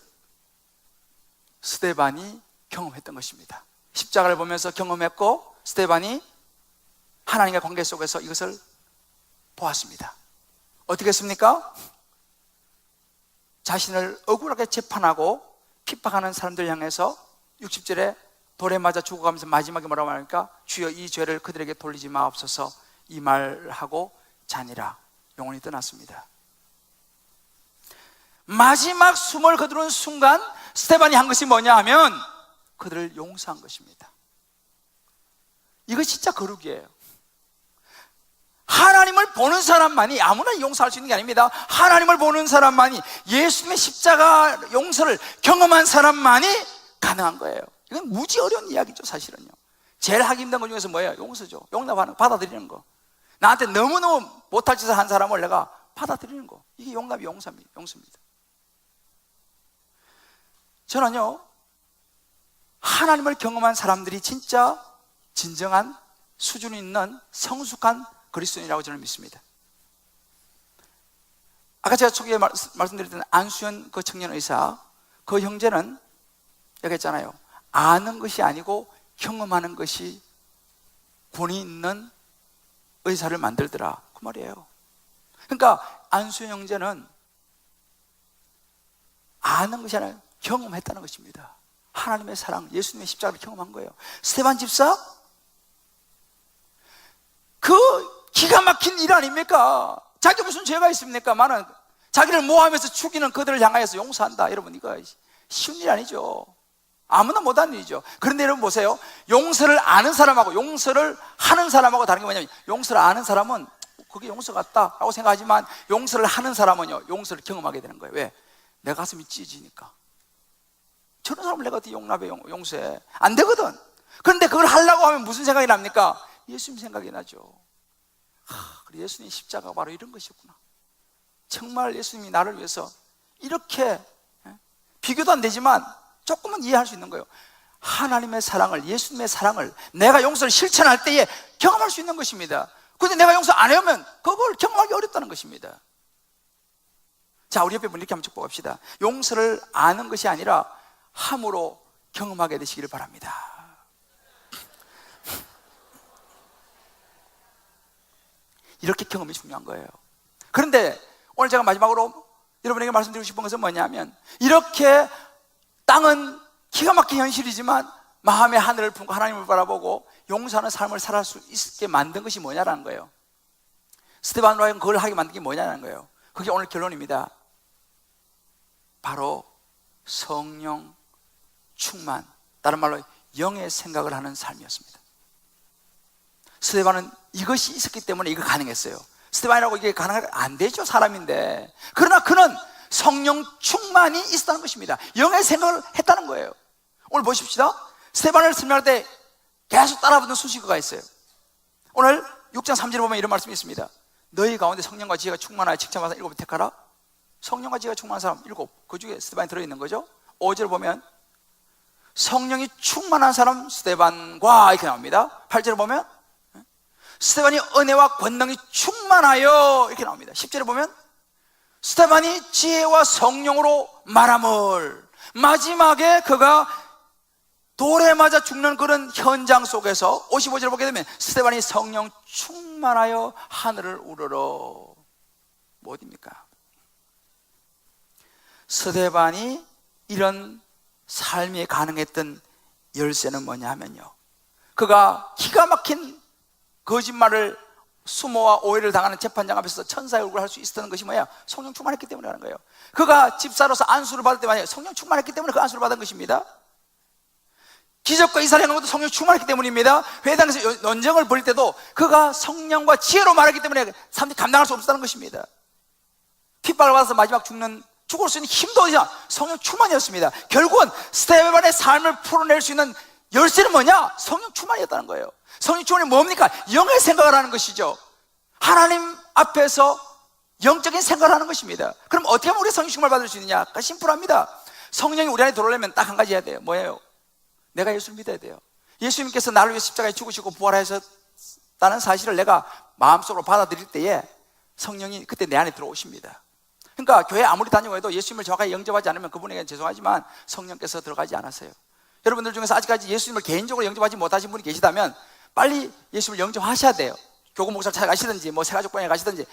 스데반이 경험했던 것입니다. 십자가를 보면서 경험했고 스데반이 하나님의 관계 속에서 이것을 보았습니다. 어떻게 했습니까? 자신을 억울하게 재판하고 핍박하는 사람들 향해서 60절에 돌에 맞아 죽어가면서 마지막에 뭐라고 말합니까? 주여 이 죄를 그들에게 돌리지 마옵소서, 이 말하고 자니라 영혼이 떠났습니다. 마지막 숨을 거두는 순간 스데반이 한 것이 뭐냐 하면 그들을 용서한 것입니다. 이거 진짜 거룩이에요. 하나님을 보는 사람만이 아무나 용서할 수 있는 게 아닙니다. 하나님을 보는 사람만이, 예수님의 십자가 용서를 경험한 사람만이 가능한 거예요. 이건 무지 어려운 이야기죠, 사실은요. 제일 하기 힘든 것 중에서 뭐예요? 용서죠. 용납하는 거, 받아들이는 거. 나한테 너무너무 못할 짓을 한 사람을 내가 받아들이는 거, 이게 용납이 용서입니다. 저는요, 하나님을 경험한 사람들이 진짜 진정한 수준 있는 성숙한 그리스도인이라고 저는 믿습니다. 아까 제가 초기에 말씀드렸던 안수현 그 청년 의사, 그 형제는 얘기했잖아요. 아는 것이 아니고 경험하는 것이 권위 있는 의사를 만들더라, 그 말이에요. 그러니까 안수현 형제는 아는 것이 아니라 경험했다는 것입니다. 하나님의 사랑, 예수님의 십자가를 경험한 거예요. 스데반 집사, 그 기가 막힌 일 아닙니까? 자기 무슨 죄가 있습니까? 많은 자기를 모함해서 죽이는 그들을 향하여서 용서한다. 여러분, 이거 쉬운 일 아니죠. 아무나 못하는 일이죠. 그런데 여러분 보세요. 용서를 아는 사람하고 용서를 하는 사람하고 다른 게 뭐냐면, 용서를 아는 사람은 그게 용서 같다라고 생각하지만 용서를 하는 사람은요, 용서를 경험하게 되는 거예요. 왜? 내 가슴이 찢어지니까. 저런 사람을 내가 어떻게 용납해, 용서해? 안 되거든. 그런데 그걸 하려고 하면 무슨 생각이 납니까? 예수님 생각이 나죠. 그래, 예수님 십자가가 바로 이런 것이었구나. 정말 예수님이 나를 위해서 이렇게, 비교도 안 되지만 조금은 이해할 수 있는 거예요. 하나님의 사랑을, 예수님의 사랑을 내가 용서를 실천할 때에 경험할 수 있는 것입니다. 그런데 내가 용서 안 해오면 그걸 경험하기 어렵다는 것입니다. 자, 우리 옆에 분 이렇게 한번 축복합시다. 용서를 아는 것이 아니라 함으로 경험하게 되시기를 바랍니다. 이렇게 경험이 중요한 거예요. 그런데 오늘 제가 마지막으로 여러분에게 말씀드리고 싶은 것은 뭐냐면, 이렇게 땅은 기가 막힌 현실이지만 마음의 하늘을 품고 하나님을 바라보고 용서하는 삶을 살 수 있게 만든 것이 뭐냐라는 거예요. 스데반으로 하여금 그걸 하게 만든 게 뭐냐는 거예요. 그게 오늘 결론입니다. 바로 성령 충만, 다른 말로 영의 생각을 하는 삶이었습니다. 스데반은 이것이 있었기 때문에 이거 가능했어요. 스데반이라고 이게 가능하면 안 되죠, 사람인데. 그러나 그는 성령 충만이 있었다는 것입니다. 영의 생각을 했다는 거예요. 오늘 보십시다. 스데반을 설명할 때 계속 따라붙는 수식어가 있어요. 오늘 6장 3절에 보면 이런 말씀이 있습니다. 너희 가운데 성령과 지혜가 충만하여 칭찬받은 사람 7을 택하라. 성령과 지혜가 충만한 사람 7, 그 중에 스데반이 들어있는 거죠. 5절 보면 성령이 충만한 사람 스데반과 이렇게 나옵니다. 8절에 보면 스데반이 은혜와 권능이 충만하여 이렇게 나옵니다. 10절에 보면 스데반이 지혜와 성령으로 말함을, 마지막에 그가 돌에 맞아 죽는 그런 현장 속에서 55절을 보게 되면 스데반이 성령 충만하여 하늘을 우러러. 뭐 어딥니까? 스데반이 이런 삶이 가능했던 열쇠는 뭐냐 하면요, 그가 기가 막힌 거짓말을, 수모와 오해를 당하는 재판장 앞에서 천사의 얼굴을 할 수 있었던 것이 뭐야? 성령 충만했기 때문에 하는 거예요. 그가 집사로서 안수를 받을 때 말이에요, 성령 충만했기 때문에 그 안수를 받은 것입니다. 기적과 이사를 한 것도 성령 충만했기 때문입니다. 회당에서 논쟁을 벌일 때도 그가 성령과 지혜로 말했기 때문에 사람들이 감당할 수 없었다는 것입니다. 핍박을 받아서 마지막 죽을 수 있는 힘도 없이 성령 충만이었습니다. 결국은 스데반의 삶을 풀어낼 수 있는 열쇠는 뭐냐? 성령 충만이었다는 거예요. 성령 충만이 뭡니까? 영의 생각을 하는 것이죠. 하나님 앞에서 영적인 생각을 하는 것입니다. 그럼 어떻게 하면 우리가 성령 충만을 받을 수 있느냐? 심플합니다. 성령이 우리 안에 들어오려면 딱 한 가지 해야 돼요. 뭐예요? 내가 예수를 믿어야 돼요. 예수님께서 나를 위해 십자가에 죽으시고 부활하셨다는 사실을 내가 마음속으로 받아들일 때에 성령이 그때 내 안에 들어오십니다. 그러니까 교회 아무리 다니고 예수님을 정확하게 영접하지 않으면 그분에게는 죄송하지만 성령께서 들어가지 않았어요. 여러분들 중에서 아직까지 예수님을 개인적으로 영접하지 못하신 분이 계시다면 빨리 예수님을 영접하셔야 돼요. 교구 목사를 찾아가시든지 뭐 새가족방에 가시든지.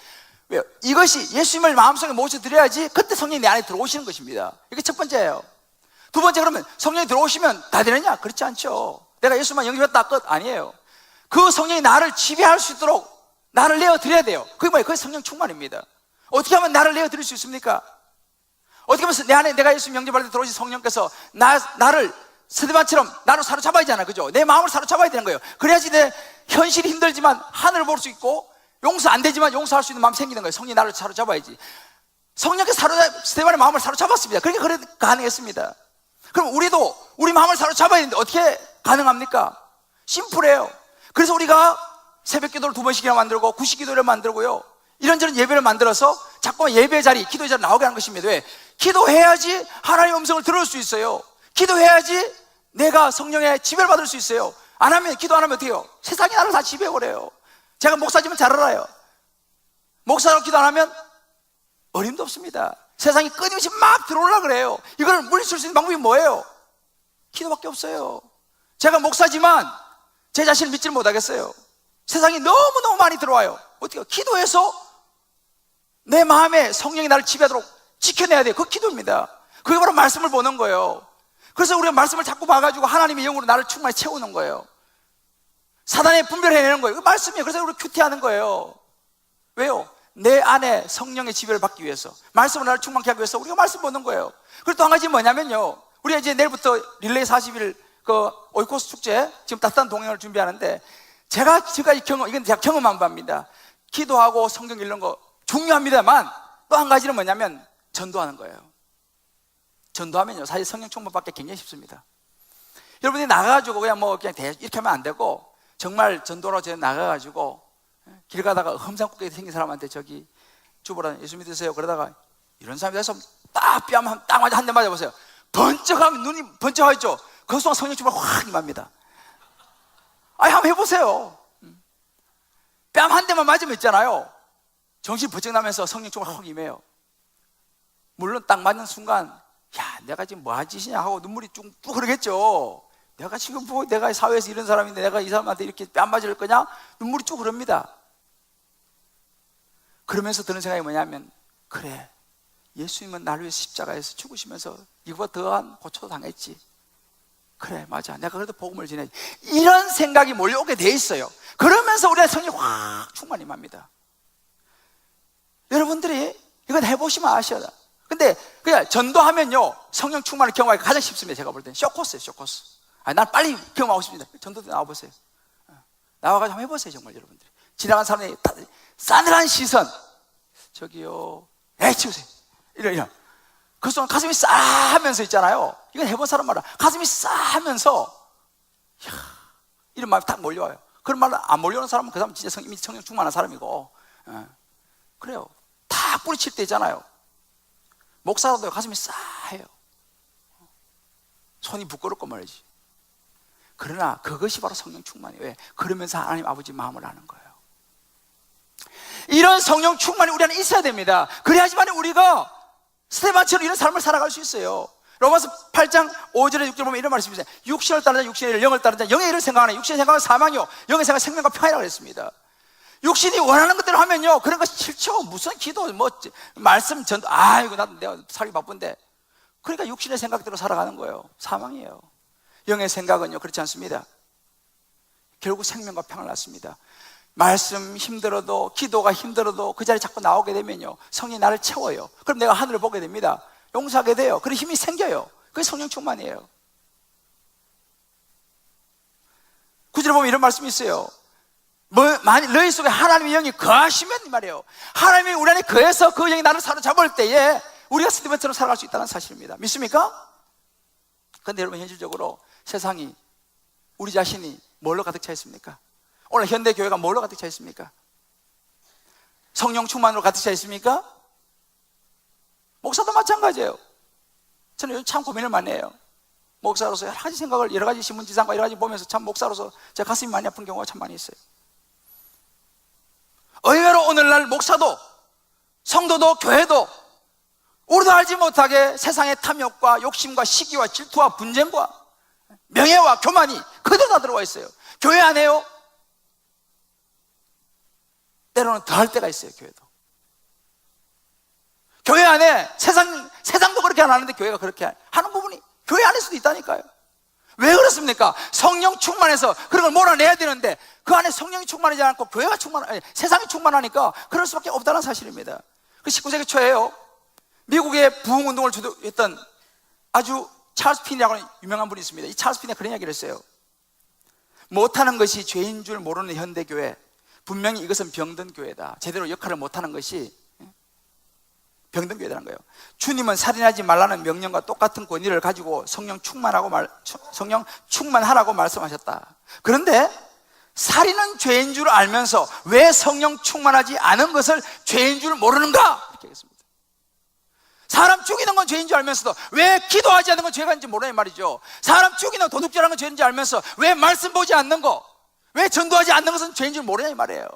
왜요? 이것이 예수님을 마음속에 모셔드려야지 그때 성령이 내 안에 들어오시는 것입니다. 이게 첫 번째예요. 두 번째, 그러면 성령이 들어오시면 다 되느냐? 그렇지 않죠. 내가 예수님만 영접했다 끝 아니에요. 그 성령이 나를 지배할 수 있도록 나를 내어드려야 돼요. 그게 뭐예요? 그게 성령 충만입니다. 어떻게 하면 나를 내어드릴 수 있습니까? 어떻게 하면 내 안에 내가 예수님 영접할 때 들어오신 성령께서 나를 스데반처럼 나를 사로잡아야 되잖아, 그죠? 내 마음을 사로잡아야 되는 거예요. 그래야지 내 현실이 힘들지만 하늘을 볼 수 있고 용서 안 되지만 용서할 수 있는 마음이 생기는 거예요. 성령이 나를 사로잡아야지. 성령께서 스데반의 마음을 사로잡았습니다. 그러니까 그래 가능했습니다. 그럼 우리도 우리 마음을 사로잡아야 되는데 어떻게 가능합니까? 심플해요. 그래서 우리가 새벽 기도를 2번씩이나 만들고 9시 기도를 만들고요, 이런저런 예배를 만들어서 자꾸 예배 자리, 기도의 자리 나오게 하는 것입니다. 왜? 기도해야지 하나님의 음성을 들을 수 있어요. 기도해야지 내가 성령의 지배를 받을 수 있어요. 안 하면, 기도 안 하면 어떻게 해요? 세상이 나를 다 지배해버려요. 제가 목사지만 잘 알아요. 목사로 기도 안 하면 어림도 없습니다. 세상이 끊임없이 막 들어오려고 그래요. 이걸 물리칠 수 있는 방법이 뭐예요? 기도밖에 없어요. 제가 목사지만 제 자신을 믿지를 못하겠어요. 세상이 너무너무 많이 들어와요. 어떻게 해요? 기도해서 내 마음에 성령이 나를 지배하도록 지켜내야 돼요. 그 기도입니다. 그게 바로 말씀을 보는 거예요. 그래서 우리가 말씀을 자꾸 봐가지고 하나님의 영으로 나를 충만히 채우는 거예요. 사단의 분별해내는 거예요. 그 말씀이에요. 그래서 우리가 큐티하는 거예요. 왜요? 내 안에 성령의 지배를 받기 위해서, 말씀을 나를 충만케 하기 위해서 우리가 말씀 보는 거예요. 그리고 또 한 가지 뭐냐면요, 우리가 이제 내일부터 릴레이 40일 그 오이코스 축제, 지금 따뜻한 동행을 준비하는데, 제가 지금까지 이건 제가 경험한 바입니다. 기도하고 성경 읽는 거 중요합니다만 또 한 가지는 뭐냐면 전도하는 거예요. 전도하면요, 사실 성령 충만 받기 굉장히 쉽습니다. 여러분이 나가가지고 그냥 이렇게 하면 안 되고, 정말 전도로 제가 나가가지고 길 가다가 험상궂게 생긴 사람한테 저기 주보라 예수 믿으세요 그러다가 이런 사람이 돼서 딱 뺨 딱 맞아 한 대 맞아보세요. 번쩍하면 눈이 번쩍하죠. 그 순간 성령 충만 확 임합니다. 아니 한번 해보세요. 뺨 한 대만 맞으면 있잖아요, 정신 번쩍 나면서 성령 충만 확 임해요. 물론 딱 맞는 순간 야, 내가 지금 뭐 한 짓이냐 하고 눈물이 쭉 흐르겠죠. 내가 지금 뭐 내가 사회에서 이런 사람인데 내가 이 사람한테 이렇게 뺨 맞을 거냐? 눈물이 쭉 흐릅니다. 그러면서 드는 생각이 뭐냐면, 그래, 예수님은 나를 위해서 십자가에서 죽으시면서 이거보다 더한 고초도 당했지. 그래, 맞아, 내가 그래도 복음을 전해야지. 이런 생각이 몰려오게 돼 있어요. 그러면서 우리의 성령이 확 충만이 맙니다. 여러분들이 이건 해보시면 아셔요. 근데 그냥 전도하면요, 성령 충만을 경험하기 가장 쉽습니다. 제가 볼 때는 쇼코스예요, 쇼코스. 난 빨리 경험하고 싶습니다. 전도도 나와보세요. 나와가지고 한번 해보세요. 정말 여러분들이 지나간 사람이 싸늘한 시선, 저기요, 치우세요, 이런 그 순간 가슴이 싸하면서 있잖아요. 이건 해본 사람 말이야. 가슴이 싸하면서 이런 마음이 딱 몰려와요. 그런 말 안 몰려오는 사람은 그 사람 진짜 이미 성령 충만한 사람이고, 그래요. 다 뿌리칠 때 있잖아요. 목사라도 가슴이 싸해요. 손이 부끄럽고 말이지. 그러나 그것이 바로 성령 충만이에요. 왜? 그러면서 하나님 아버지 마음을 아는 거예요. 이런 성령 충만이 우리 안에 있어야 됩니다. 그래야지만 우리가 스테반처럼 이런 삶을 살아갈 수 있어요. 로마서 8장 5절에 6절 보면 이런 말씀이 있어요. 육신을 따르자 육신의 일, 영을 따르자 영의 일을 생각하는, 육신의 생각은 사망이요 영의 생각은 생명과 평안이라고 했습니다. 육신이 원하는 것대로 하면요, 그런 거 싫죠. 무슨 기도, 뭐 말씀, 전도, 아이고 나도 내가 살기 바쁜데. 그러니까 육신의 생각대로 살아가는 거예요. 사망이에요. 영의 생각은요 그렇지 않습니다. 결국 생명과 평안을 낳습니다. 말씀 힘들어도, 기도가 힘들어도 그 자리에 자꾸 나오게 되면요, 성령이 나를 채워요. 그럼 내가 하늘을 보게 됩니다. 용서하게 돼요. 그런 힘이 생겨요. 그게 성령 충만이에요. 구절에 보면 이런 말씀이 있어요. 만일 너희 속에 하나님의 영이 거하시면, 이 말이에요, 하나님이 우리 안에 거해서 그 영이 나를 사로잡을 때에 우리가 스티븐처럼 살아갈 수 있다는 사실입니다. 믿습니까? 그런데 여러분, 현실적으로 세상이, 우리 자신이 뭘로 가득 차 있습니까? 오늘 현대교회가 뭘로 가득 차 있습니까? 성령 충만으로 가득 차 있습니까? 목사도 마찬가지예요. 저는 요즘 참 고민을 많이 해요. 목사로서 여러 가지 생각을, 여러 가지 신문지상과 여러 가지 보면서 참 목사로서 제 가슴이 많이 아픈 경우가 참 많이 있어요. 의외로 오늘날 목사도, 성도도, 교회도 우리도 알지 못하게 세상의 탐욕과 욕심과 시기와 질투와 분쟁과 명예와 교만이 그대로 다 들어와 있어요. 교회 안에요, 때로는 더 할 때가 있어요. 교회도, 교회 안에 세상도 그렇게 안 하는데 교회가 그렇게 하는 부분이 교회 안에서도 있다니까요. 왜 그렇습니까? 성령 충만해서 그런 걸 몰아내야 되는데 그 안에 성령이 충만하지 않고 교회가 세상이 충만하니까 그럴 수밖에 없다는 사실입니다. 그 19세기 초에요, 미국의 부흥운동을 주도했던 아주 찰스 피니라고 하는 유명한 분이 있습니다. 이 찰스 피니가 그런 이야기를 했어요. 못하는 것이 죄인 줄 모르는 현대교회, 분명히 이것은 병든 교회다. 제대로 역할을 못하는 것이 병든 교회라는 거예요. 주님은 살인하지 말라는 명령과 똑같은 권위를 가지고 성령 충만하라고 말씀하셨다. 그런데 살인은 죄인 줄 알면서 왜 성령 충만하지 않은 것을 죄인 줄 모르는가? 이렇게 하겠습니다. 사람 죽이는 건 죄인 줄 알면서도 왜 기도하지 않는 건 죄가 있는지 모르는 말이죠. 사람 죽이는 도둑질하는 건 죄인지 알면서 왜 말씀 보지 않는 거, 왜 전도하지 않는 것은 죄인 줄 모르냐 이 말이에요.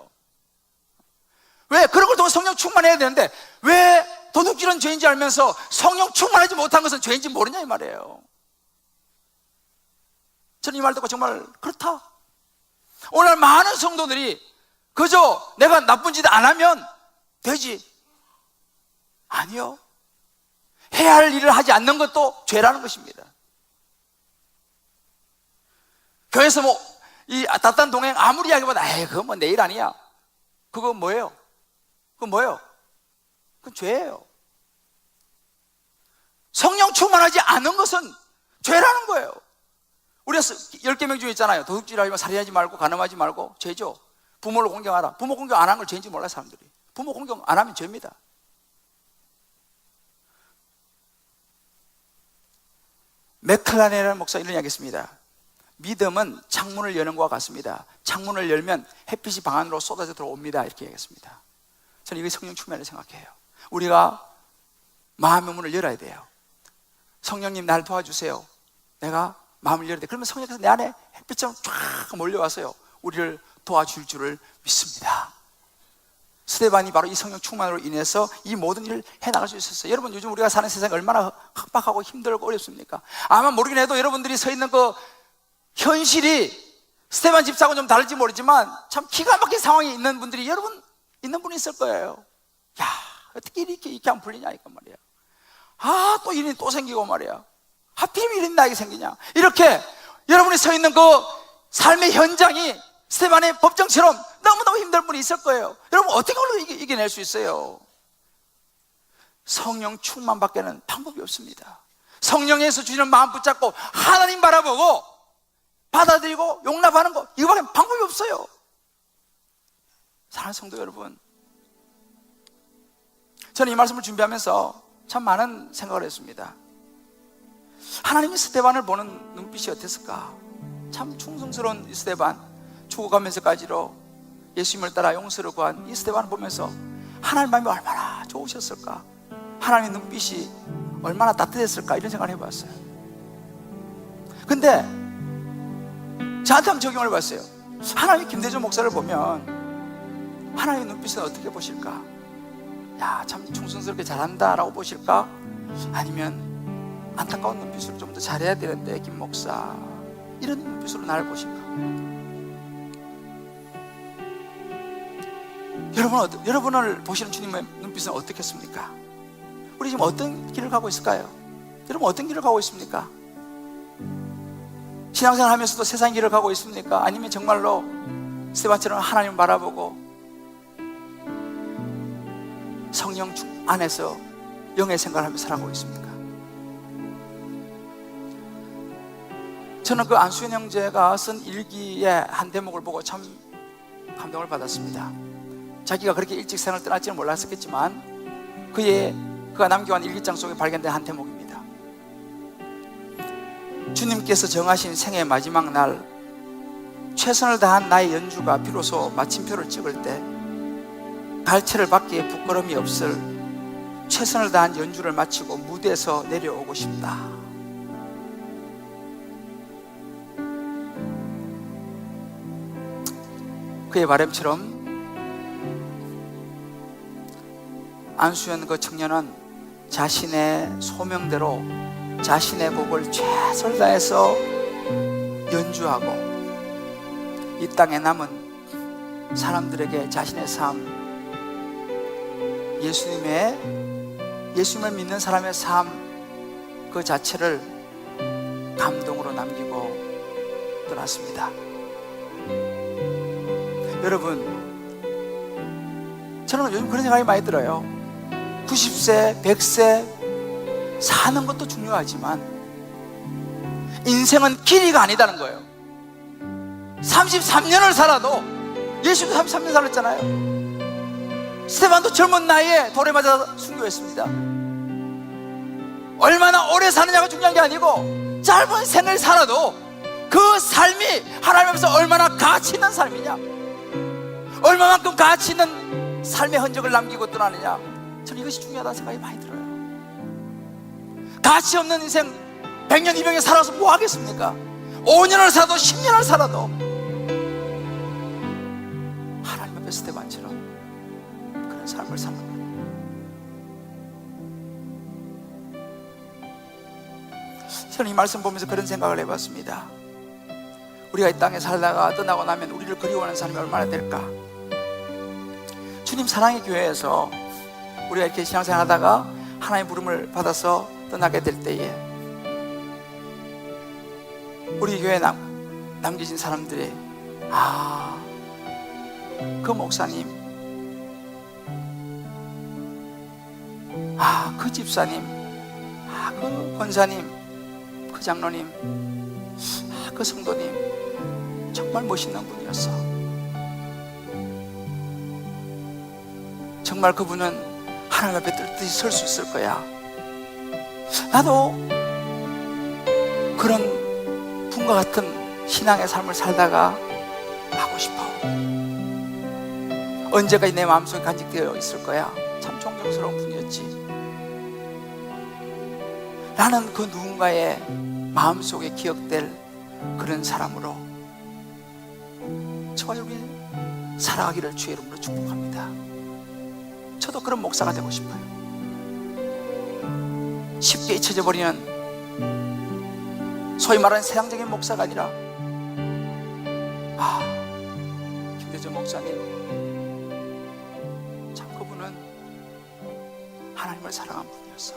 왜 그런 걸 통해 성령 충만해야 되는데 왜 도둑질은 죄인지 알면서 성령 충만하지 못한 것은 죄인지 모르냐 이 말이에요. 저는 이 말 듣고 정말 그렇다. 오늘 많은 성도들이 그저 내가 나쁜 짓 안 하면 되지, 아니요, 해야 할 일을 하지 않는 것도 죄라는 것입니다. 교회에서 이 따뜻한 동행 아무리 이야기보다 에이 그거 뭐 내 일 아니야, 그거 뭐예요? 그건 뭐예요? 그건 죄예요. 성령 충만하지 않은 것은 죄라는 거예요. 우리가 10계명 중에 있잖아요. 도둑질하지 말고, 살인하지 말고, 간음하지 말고. 죄죠. 부모를 공경하라. 부모 공경 안 하는 걸 죄인지 몰라요, 사람들이. 부모 공경 안 하면 죄입니다. 맥클라렌이라는 목사가 이런 이야기 했습니다. 믿음은 창문을 여는 것과 같습니다. 창문을 열면 햇빛이 방 안으로 쏟아져 들어옵니다. 이렇게 얘기했습니다. 저는 이게 성령 충만이라고 생각해요. 우리가 마음의 문을 열어야 돼요. 성령님 나를 도와주세요. 내가 마음을 열어야 돼. 그러면 성령께서 내 안에 햇빛처럼 쫙 몰려와서요, 우리를 도와줄 줄을 믿습니다. 스데반이 바로 이 성령 충만으로 인해서 이 모든 일을 해나갈 수 있었어요. 여러분, 요즘 우리가 사는 세상이 얼마나 팍팍하고 힘들고 어렵습니까? 아마 모르긴 해도 여러분들이 서 있는 그 현실이 스데반 집사하고 좀 다를지 모르지만 참 기가 막힌 상황에 있는 분들이 여러분 있는 분이 있을 거예요. 야, 어떻게 이렇게 안 풀리냐 이거 말이야. 아, 또 일이 또 생기고 말이야. 하필이면 일이 나에게 생기냐. 이렇게 여러분이 서 있는 그 삶의 현장이 스데반의 법정처럼 너무너무 힘든 분이 있을 거예요. 여러분 어떻게 그걸로 이겨낼 수 있어요? 성령 충만밖에는 방법이 없습니다. 성령에서 주시는 마음 붙잡고 하나님 바라보고 받아들이고 용납하는 거, 이거밖에 방법이 없어요. 사랑하는 성도 여러분, 저는 이 말씀을 준비하면서 참 많은 생각을 했습니다. 하나님이 스데반을 보는 눈빛이 어땠을까? 참 충성스러운 이 스데반, 죽어가면서까지로 예수님을 따라 용서를 구한 이 스데반을 보면서 하나님 마음이 얼마나 좋으셨을까? 하나님의 눈빛이 얼마나 따뜻했을까? 이런 생각을 해봤어요. 근데 저한테 한번 적용을 해봤어요. 하나님이 김대중 목사를 보면 하나님의 눈빛은 어떻게 보실까? 야, 참 충성스럽게 잘한다라고 보실까? 아니면 안타까운 눈빛으로 좀 더 잘해야 되는데 김 목사, 이런 눈빛으로 나를 보실까? 여러분을 보시는 주님의 눈빛은 어떻겠습니까? 우리 지금 어떤 길을 가고 있을까요? 여러분 어떤 길을 가고 있습니까? 신앙생활 하면서도 세상 길을 가고 있습니까? 아니면 정말로 스데반처럼 하나님을 바라보고 성령 안에서 영의 생각을 하면서 살아가고 있습니까? 저는 그 안수현 형제가 쓴 일기의 한 대목을 보고 참 감동을 받았습니다. 자기가 그렇게 일찍 세상을 떠날지는 몰랐었겠지만 그가 남겨온 일기장 속에 발견된 한 대목입니다. 주님께서 정하신 생의 마지막 날, 최선을 다한 나의 연주가 비로소 마침표를 찍을 때 갈채를 받기에 부끄러움이 없을 최선을 다한 연주를 마치고 무대에서 내려오고 싶다. 그의 바람처럼 안수현 그 청년은 자신의 소명대로 자신의 곡을 최선을 다해서 연주하고 이 땅에 남은 사람들에게 자신의 삶, 예수님을 믿는 사람의 삶 그 자체를 감동으로 남기고 떠났습니다. 여러분, 저는 요즘 그런 생각이 많이 들어요. 90세, 100세 사는 것도 중요하지만 인생은 길이가 아니다는 거예요. 33년을 살아도, 예수도 33년 살았잖아요. 스데반도 젊은 나이에 돌에 맞아 순교했습니다. 얼마나 오래 사느냐가 중요한 게 아니고 짧은 생을 살아도 그 삶이 하나님 앞에서 얼마나 가치 있는 삶이냐, 얼마만큼 가치 있는 삶의 흔적을 남기고 떠나느냐, 저는 이것이 중요하다는 생각이 많이 들어요. 가치 없는 인생 100년, 200년 살아서 뭐 하겠습니까? 5년을 살아도 10년을 살아도 하나님 앞에 스데반처럼 그런 삶을 사는 거예요. 저는 이 말씀 보면서 그런 생각을 해봤습니다. 우리가 이 땅에 살다가 떠나고 나면 우리를 그리워하는 사람이 얼마나 될까? 주님 사랑의 교회에서 우리가 이렇게 신앙생활 하다가 하나님의 부름을 받아서 떠나게 될 때에 우리 교회에 남겨진 사람들이, 그 목사님, 그 집사님, 그 권사님, 그 장로님, 그 성도님 정말 멋있는 분이었어. 정말 그분은 하나님 앞에 뜰뜻이 설 수 있을 거야. 나도 그런 분과 같은 신앙의 삶을 살다가 하고 싶어. 언제까지 내 마음속에 간직되어 있을 거야. 참 존경스러운 분이었지. 나는 그 누군가의 마음속에 기억될 그런 사람으로 저와 여러분이 살아가기를 주의 이름으로 축복합니다. 저도 그런 목사가 되고 싶어요. 쉽게 잊혀져 버리는 소위 말하는 세상적인 목사가 아니라 김대전 목사님, 참 그분은 하나님을 사랑한 분이었어.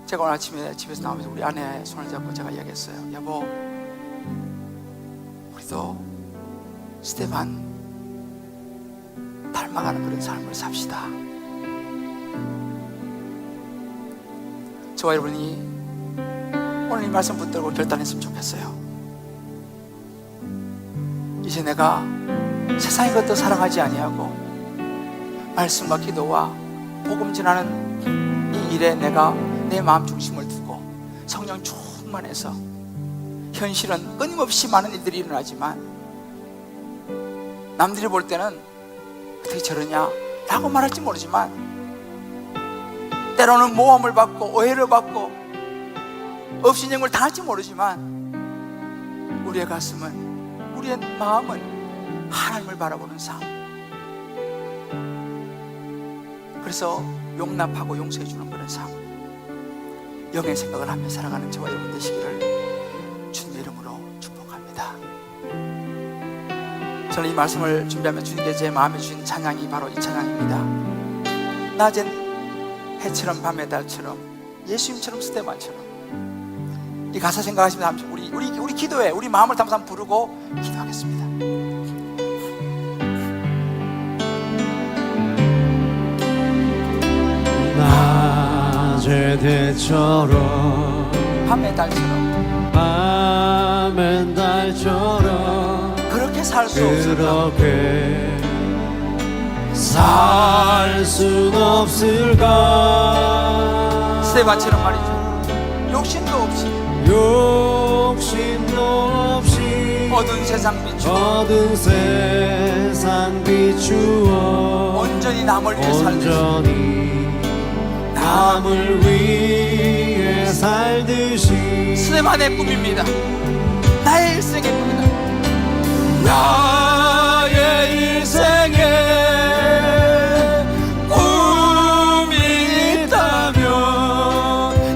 제가 오늘 아침에 집에서 나오면서 우리 아내 손을 잡고 제가 이야기했어요. 여보, 우리도 스테반 닮아가는 그런 삶을 삽시다. 저와 여러분이 오늘 이 말씀 붙들고 결단했으면 좋겠어요. 이제 내가 세상의 것도 사랑하지 아니하고 말씀과 기도와 복음 전하는 이 일에 내가 내 마음 중심을 두고 성령 충만해서, 현실은 끊임없이 많은 일들이 일어나지만 남들이 볼 때는 어떻게 저러냐 라고 말할지 모르지만, 때로는 모함을 받고 오해를 받고 업신여행을 당할지 모르지만, 우리의 가슴은, 우리의 마음은 하나님을 바라보는 삶. 그래서 용납하고 용서해 주는 그런 삶, 영의 생각을 하며 살아가는 저와 여러분 되시기를 주님의 이름으로 축복합니다. 저는 이 말씀을 준비하며 주님께 제 마음에 주신 찬양이 바로 이 찬양입니다. 낮엔 해처럼 밤의 달처럼 예수님처럼 스테반처럼. 이 가사 생각하시면서 우리 기도에 우리 마음을 담아서 한번 부르고 기도하겠습니다. 낮의 해처럼 밤의 달처럼 밤의 달처럼 그렇게 살 수 없을까? 그렇게 살 순 없을까? 스테반처럼 말이죠. 욕심도 없이 어두운 세상 비추어 온전히 남을 위해 살듯이 스테반의 꿈입니다. 나의 일생의 꿈이다. 나의 일생의 꿈이 있다면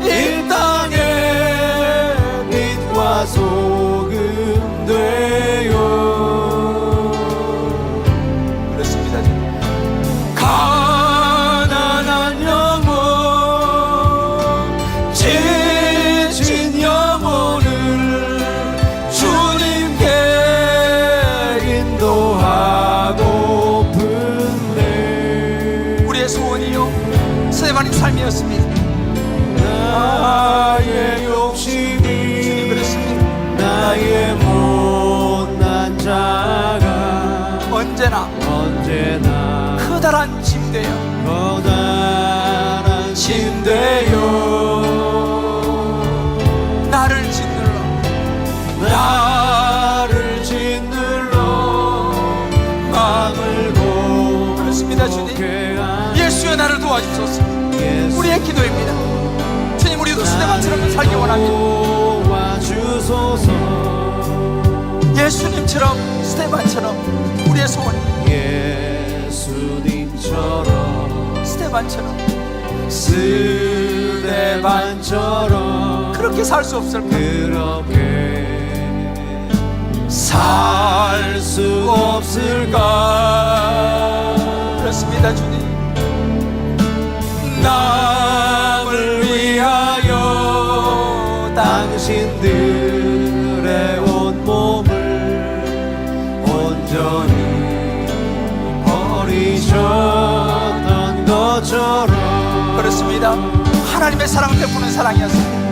이 땅에 빛과 소금 되어. 그렇습니다. 가난한 영혼, 지친 영혼을 주님께 인도하고픈네. 우리의 소원이요 스테반의 삶이었습니다. 나의 욕심이 나의 못난 자가 언제나 커다란 짐되어 나를 짓눌러 마음을 고. 그렇습니다. 주님, 예수여 나를 도와주소서. 우리의 기도입니다. 주님, 우리도 스테반처럼 살기 원합니다. 예수님처럼 스테반처럼 우리의 소원입니다. 예수님처럼 스테반처럼 그렇게 살 수 없을까? 그렇습니다. 주님, 남을 위하여 당신들의 온몸을 온전히 버리셨던 것처럼. 그렇습니다. 하나님의 사랑을 베푸는 사랑이었습니다.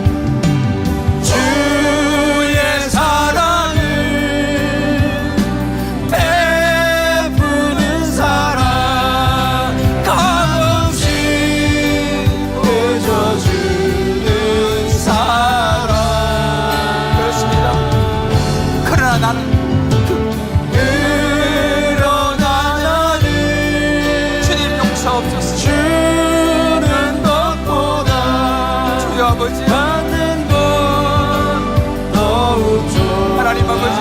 주의 사랑을 베푸는 사랑, 값없이 내줘주는 사랑. 그렇습니다. 그러나 나는 주님 용서없었습니다. 주는 것보다 주여 아버지 받는 것 더욱 좋아. 하나님 아버지,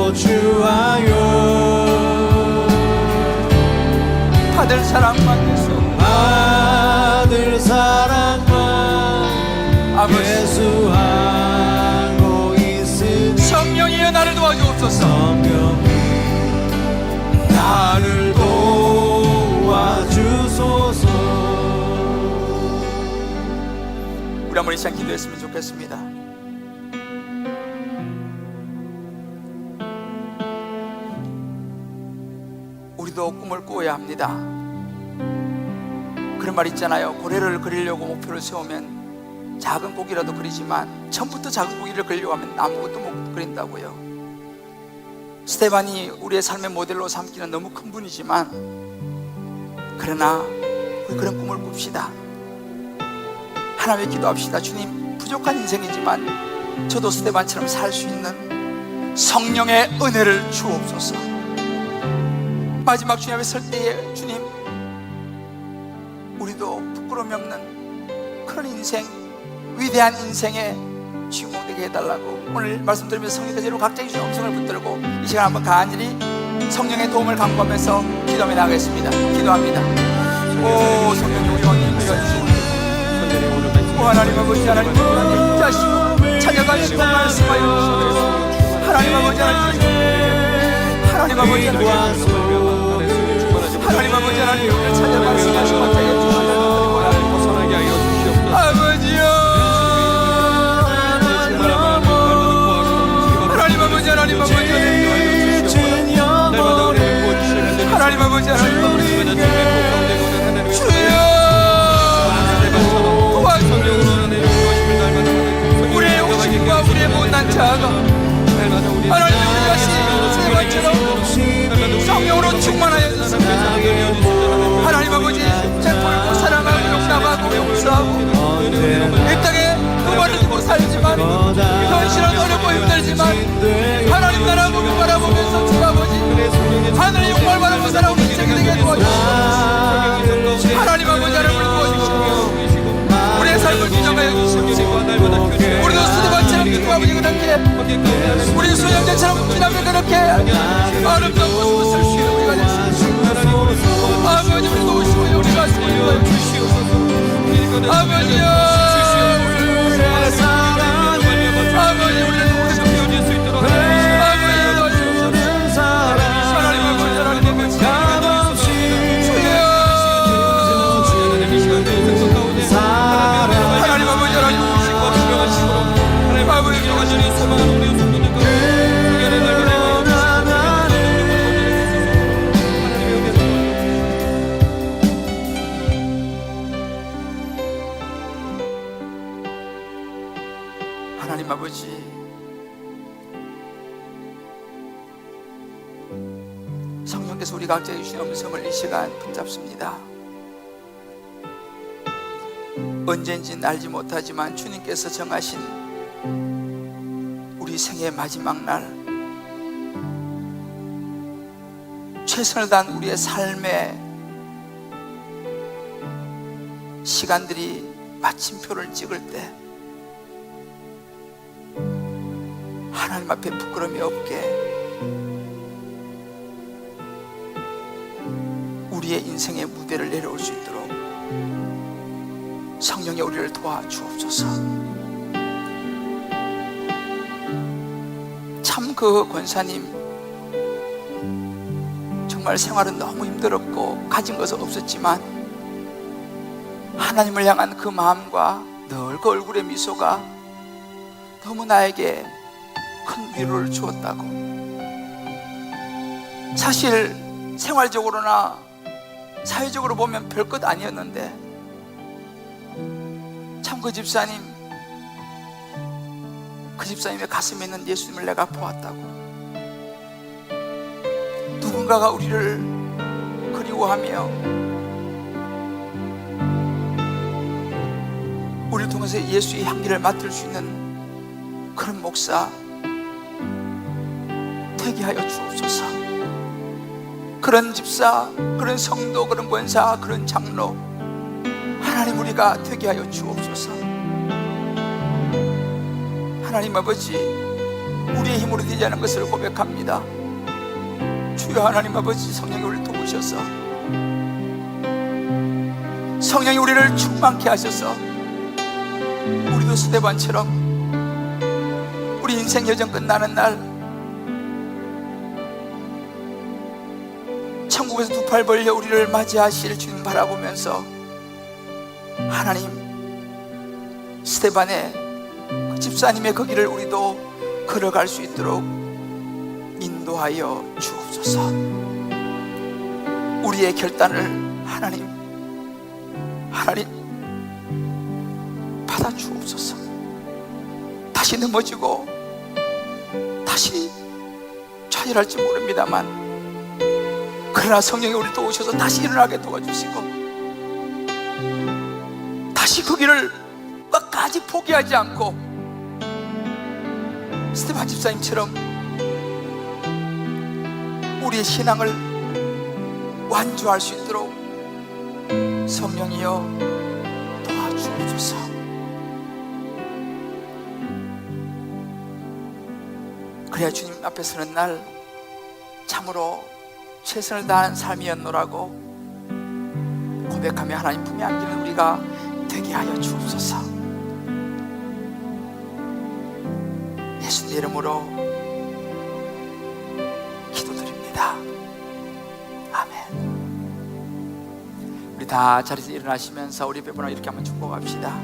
도주하여 아들 사랑만 예수 아들 사랑만 아버지 예수하고 있으니 성령이여 나를 도와주옵소서. 성령이 나를 도와주소서. 우리 한번 이 시간 기도했으면 좋겠습니다. 우리도 꿈을 꾸어야 합니다. 그런 말 있잖아요. 고래를 그리려고 목표를 세우면 작은 고기라도 그리지만 처음부터 작은 고기를 그리려고 하면 아무것도 못 그린다고요. 스테반이 우리의 삶의 모델로 삼기는 너무 큰 분이지만, 그러나 우리 그런 꿈을 꿉시다. 하나님께 기도합시다. 주님, 부족한 인생이지만 저도 스테반처럼 살 수 있는 성령의 은혜를 주옵소서. 마지막 주님 앞에 설 때에 주님, 우리도 부끄러움이 없는 그런 인생, 위대한 인생의 주인공 되게 해달라고 오늘 말씀 들으면서 성령께서 각자의 주신 음성을 붙들고 이 시간 한번 간절히 성령의 도움을 간구하면서 기도하며 나가겠습니다. 기도합니다. 오 성령님, 우리 왕님 주시옵소서. 오 하나님 아버지, 하나님 우리에게 인자하시고 찾아가시고 말씀하여 주시옵소서. 하나님 아버지, 하나님 아버지, 하나님 아버지, 하나님 우리를 찾아 말씀하시고 찾아가 주시옵소서. 아버지여, 하나님 아버지, 하나님 아버지, 하나님 아버지, 하나님 아버지, 주여 도와주시옵소서. 우리의 욕심과 우리의 못난 자아가 하나님 우리가 세번처럼 성령으로 충만하여 주시옵소서. 하나님 아버지, 베풀고 사랑하고 용납하고 용서하고 이 땅에 그만을 두고 살지만 현실은 어렵고 힘들지만 하나님 나라 보며 바라보면서 주 아버지 하늘의 영광을 바라보며 살아오는 인생이 되게 도와주시옵소서. 하나님 아버지, 하나님을 도와주시옵소서. 우리의 삶을 주장하여 주시옵소서. 우리도 스테반처럼 주 아버지 그렇게 우리 소형제처럼 지나면 그렇게 아름다운 모습을 쓸 수 있는 우리가 될 수 있습니다. 아버지, 우리 도우시고 우리가 쓰여 주시옵소서. 아버지여, 아버지 우리를 도우시고 아버지 도와주시옵소서. 하나님 아버지, 하나님 아버지, 주여 하나님 아버지, 하나님 도우시고 아버지 영원히 소망하는 우리 하나님 아버지, 성령께서 우리 각자의 주신 음성을 이 시간 붙잡습니다. 언제인지는 알지 못하지만 주님께서 정하신 우리 생의 마지막 날, 최선을 다한 우리의 삶의 시간들이 마침표를 찍을 때 하나님 앞에 부끄러움이 없게 우리의 인생의 무대를 내려올 수 있도록 성령이 우리를 도와주옵소서. 참 그 권사님 정말 생활은 너무 힘들었고 가진 것은 없었지만 하나님을 향한 그 마음과 늘 그 얼굴의 미소가 너무 나에게 큰 위로를 주었다고. 사실 생활적으로나 사회적으로 보면 별것 아니었는데 참 그 집사님의 가슴에 있는 예수님을 내가 보았다고. 누군가가 우리를 그리워하며 우리를 통해서 예수의 향기를 맡을 수 있는 그런 목사 되게 하여 주옵소서. 그런 집사, 그런 성도, 그런 권사, 그런 장로 하나님 우리가 되게 하여 주옵소서. 하나님 아버지, 우리의 힘으로 되지 않은 것을 고백합니다. 주여 하나님 아버지, 성령이 우리를 도우셔서, 성령이 우리를 충만케 하셔서 우리도 스데반처럼 우리 인생 여정 끝나는 날 천국에서 두 팔 벌려 우리를 맞이하실 주님 바라보면서 하나님, 스데반의 그 집사님의 그 길을 우리도 걸어갈 수 있도록 인도하여 주옵소서. 우리의 결단을 하나님 받아 주옵소서. 다시 넘어지고 다시 좌절할지 모릅니다만, 그러나 성령이 우리를 도우셔서 다시 일어나게 도와주시고, 다시 그 길을 끝까지 포기하지 않고 스데반 집사님처럼 우리의 신앙을 완주할 수 있도록 성령이여 도와주옵소서. 그래야 주님 앞에 서는 날 참으로 최선을 다한 삶이었노라고 고백하며 하나님 품에 안기는 우리가 되게 하여 주옵소서. 예수님 이름으로 기도드립니다. 아멘. 우리 다 자리에서 일어나시면서 우리 배분을 이렇게 한번 축복합시다.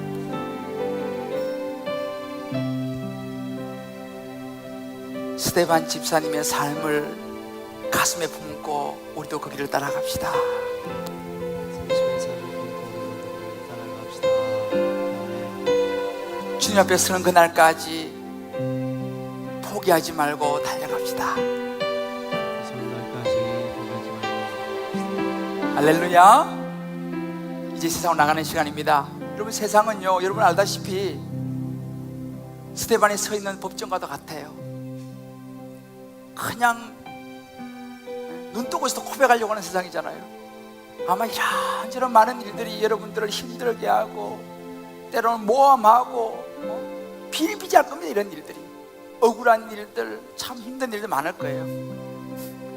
스데반 집사님의 삶을 가슴에 품고 우리도 그 길을 따라갑시다. 주님 앞에 서는 그날까지 포기하지 말고 달려갑시다. 할렐루야. 이제 세상으로 나가는 시간입니다. 여러분, 세상은요, 여러분 알다시피 스데반이 서 있는 법정과도 같아요. 그냥 눈 뜨고 있어도 고백하려고 하는 세상이잖아요. 아마 이런저런 많은 일들이 여러분들을 힘들게 하고, 때로는 모함하고 비일비재할 겁니다. 이런 일들이, 억울한 일들, 참 힘든 일들 많을 거예요.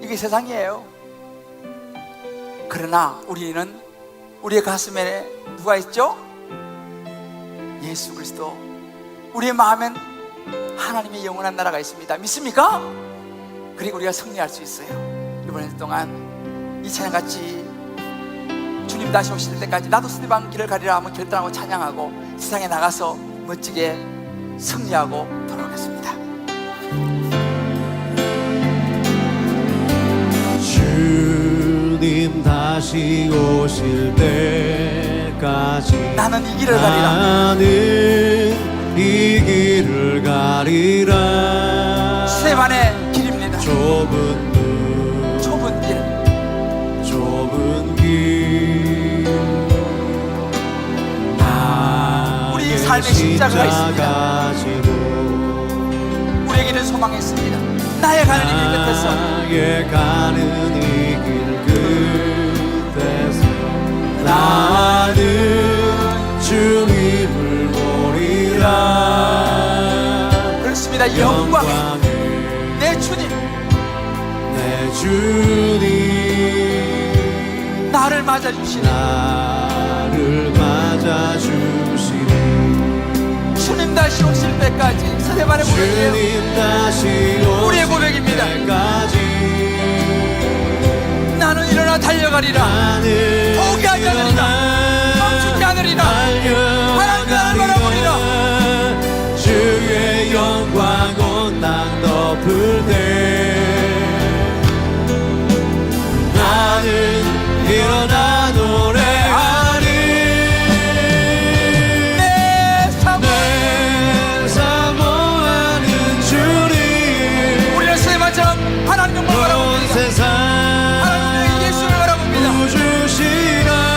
이게 세상이에요. 그러나 우리는 우리의 가슴에 누가 있죠? 예수 그리스도. 우리의 마음엔 하나님의 영원한 나라가 있습니다. 믿습니까? 그리고 우리가 승리할 수 있어요. 이번 일 동안 이 찬양같이 주님 다시 오실 때까지 나도 스데반 길을 가리라 하면 결단하고 찬양하고 세상에 나가서 멋지게 승리하고 돌아오겠습니다. 주님 다시 오실 때까지 나는 이 길을 가리라. 나는 이 길을 가리라. 스데반의 길입니다. 좁은 길 우리 삶의 십자가가 있습니다. 우리에게는 소망이 있습니다. 나의 가는 이 길 끝에서, 나의 가는 이 길 끝에서 나는 주님을 보리라. 그렇습니다. 영광의 내 주님, 내 주님 나를 맞아주시니, 나를 맞아주시니 주님 다시 오실 때까지. 스데반의 고백이에요. 주님 다시 우리의 오실 고백입니다. 때까지 나는 일어나 달려가리라. 포기하지 않으리라. 멈추지 않으리라. 하나님 나를 바라보리라. 주의 영광 온 땅 덮을 때 나는 일어나 노래하리. 내 사모하는 주님 우리는 스데반처럼 하나님 영광을 온 바라봅니다. 세상 하나님의 예수를 바라봅니다. 부주시라.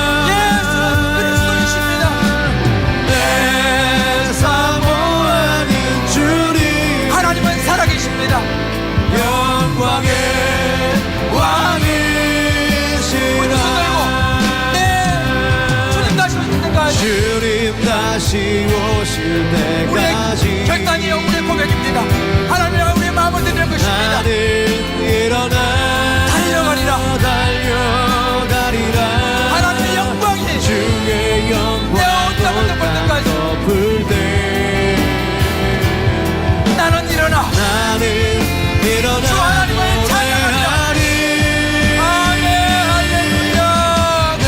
다시 오실 때까지 우리의 결단이요 우리의 고백입니다. 하나님과 우리의 마음을 드리는 것입니다. 나는 일어나 달려가리라. 달려가리라. 하나님의 영광이 주의 영광 내 온몸을 덮을 때까지. 덮을 때 나는 일어나 나는 일어나 주 하나님을 찬양하리라. 아멘 할렐루야. 내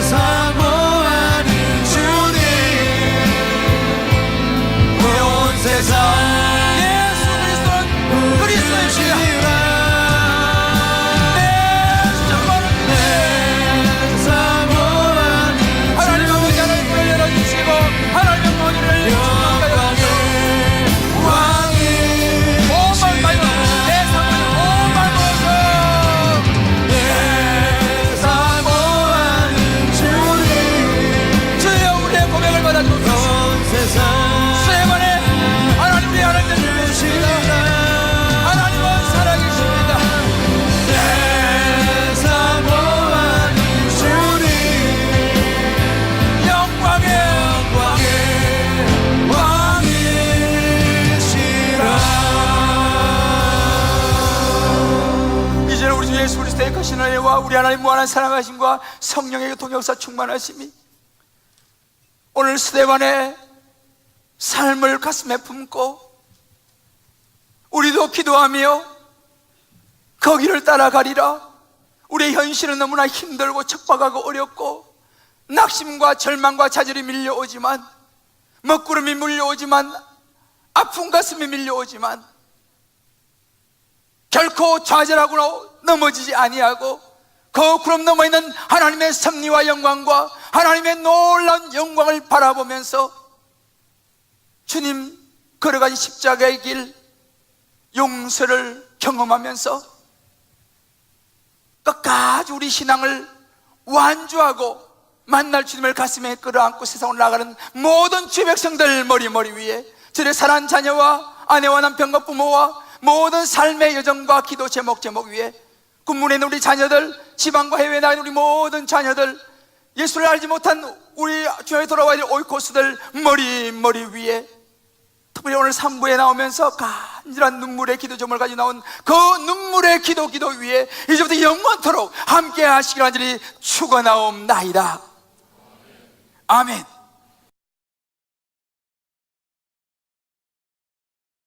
사모하는 주님 온 세상 예수 그리스도는 그리스도이시라. 내 정말은 사모하는 하나님의 문자를 문을 열어주시고 하나님의 문을 영광의 왕이 오만 말고 내 삶을 오만 모습 내 사모하는 주님 주여 우리의 고백을 받아주옵소서. 온 세상 수행원에 하나님 우리 하나님을 믿으십니다. 하나님은 살아계십니다. 내 사모하는 주님 영광의 왕이시라. 이제는 우리 주 예수 그리스도의 크신 은혜와 우리 하나님 무한한 사랑하심과 성령의 동역사 충만하심이 오늘 스데반의 삶을 가슴에 품고 우리도 기도하며 거기를 따라가리라. 우리의 현실은 너무나 힘들고 척박하고 어렵고 낙심과 절망과 좌절이 밀려오지만 먹구름이 밀려오지만 아픈 가슴이 밀려오지만 결코 좌절하고 넘어지지 아니하고 그 구름 너머 있는 하나님의 섭리와 영광과 하나님의 놀라운 영광을 바라보면서 주님 걸어간 십자가의 길 용서를 경험하면서 끝까지 우리 신앙을 완주하고 만날 주님을 가슴에 끌어안고 세상으로 나가는 모든 주의 백성들 머리 위에 저의 사랑하는 자녀와 아내와 남편과 부모와 모든 삶의 여정과 기도 제목 위에 군문에 있는 우리 자녀들, 지방과 해외에 나가 있는 우리 모든 자녀들, 예수를 알지 못한 우리 주님에 돌아와야 될 오이코스들 머리 위에 특별히 오늘 3부에 나오면서 간절한 눈물의 기도 제목을 가지고 나온 그 눈물의 기도 위에 이제부터 영원토록 함께 하시길 간절히 축원하옵나이다. 아멘.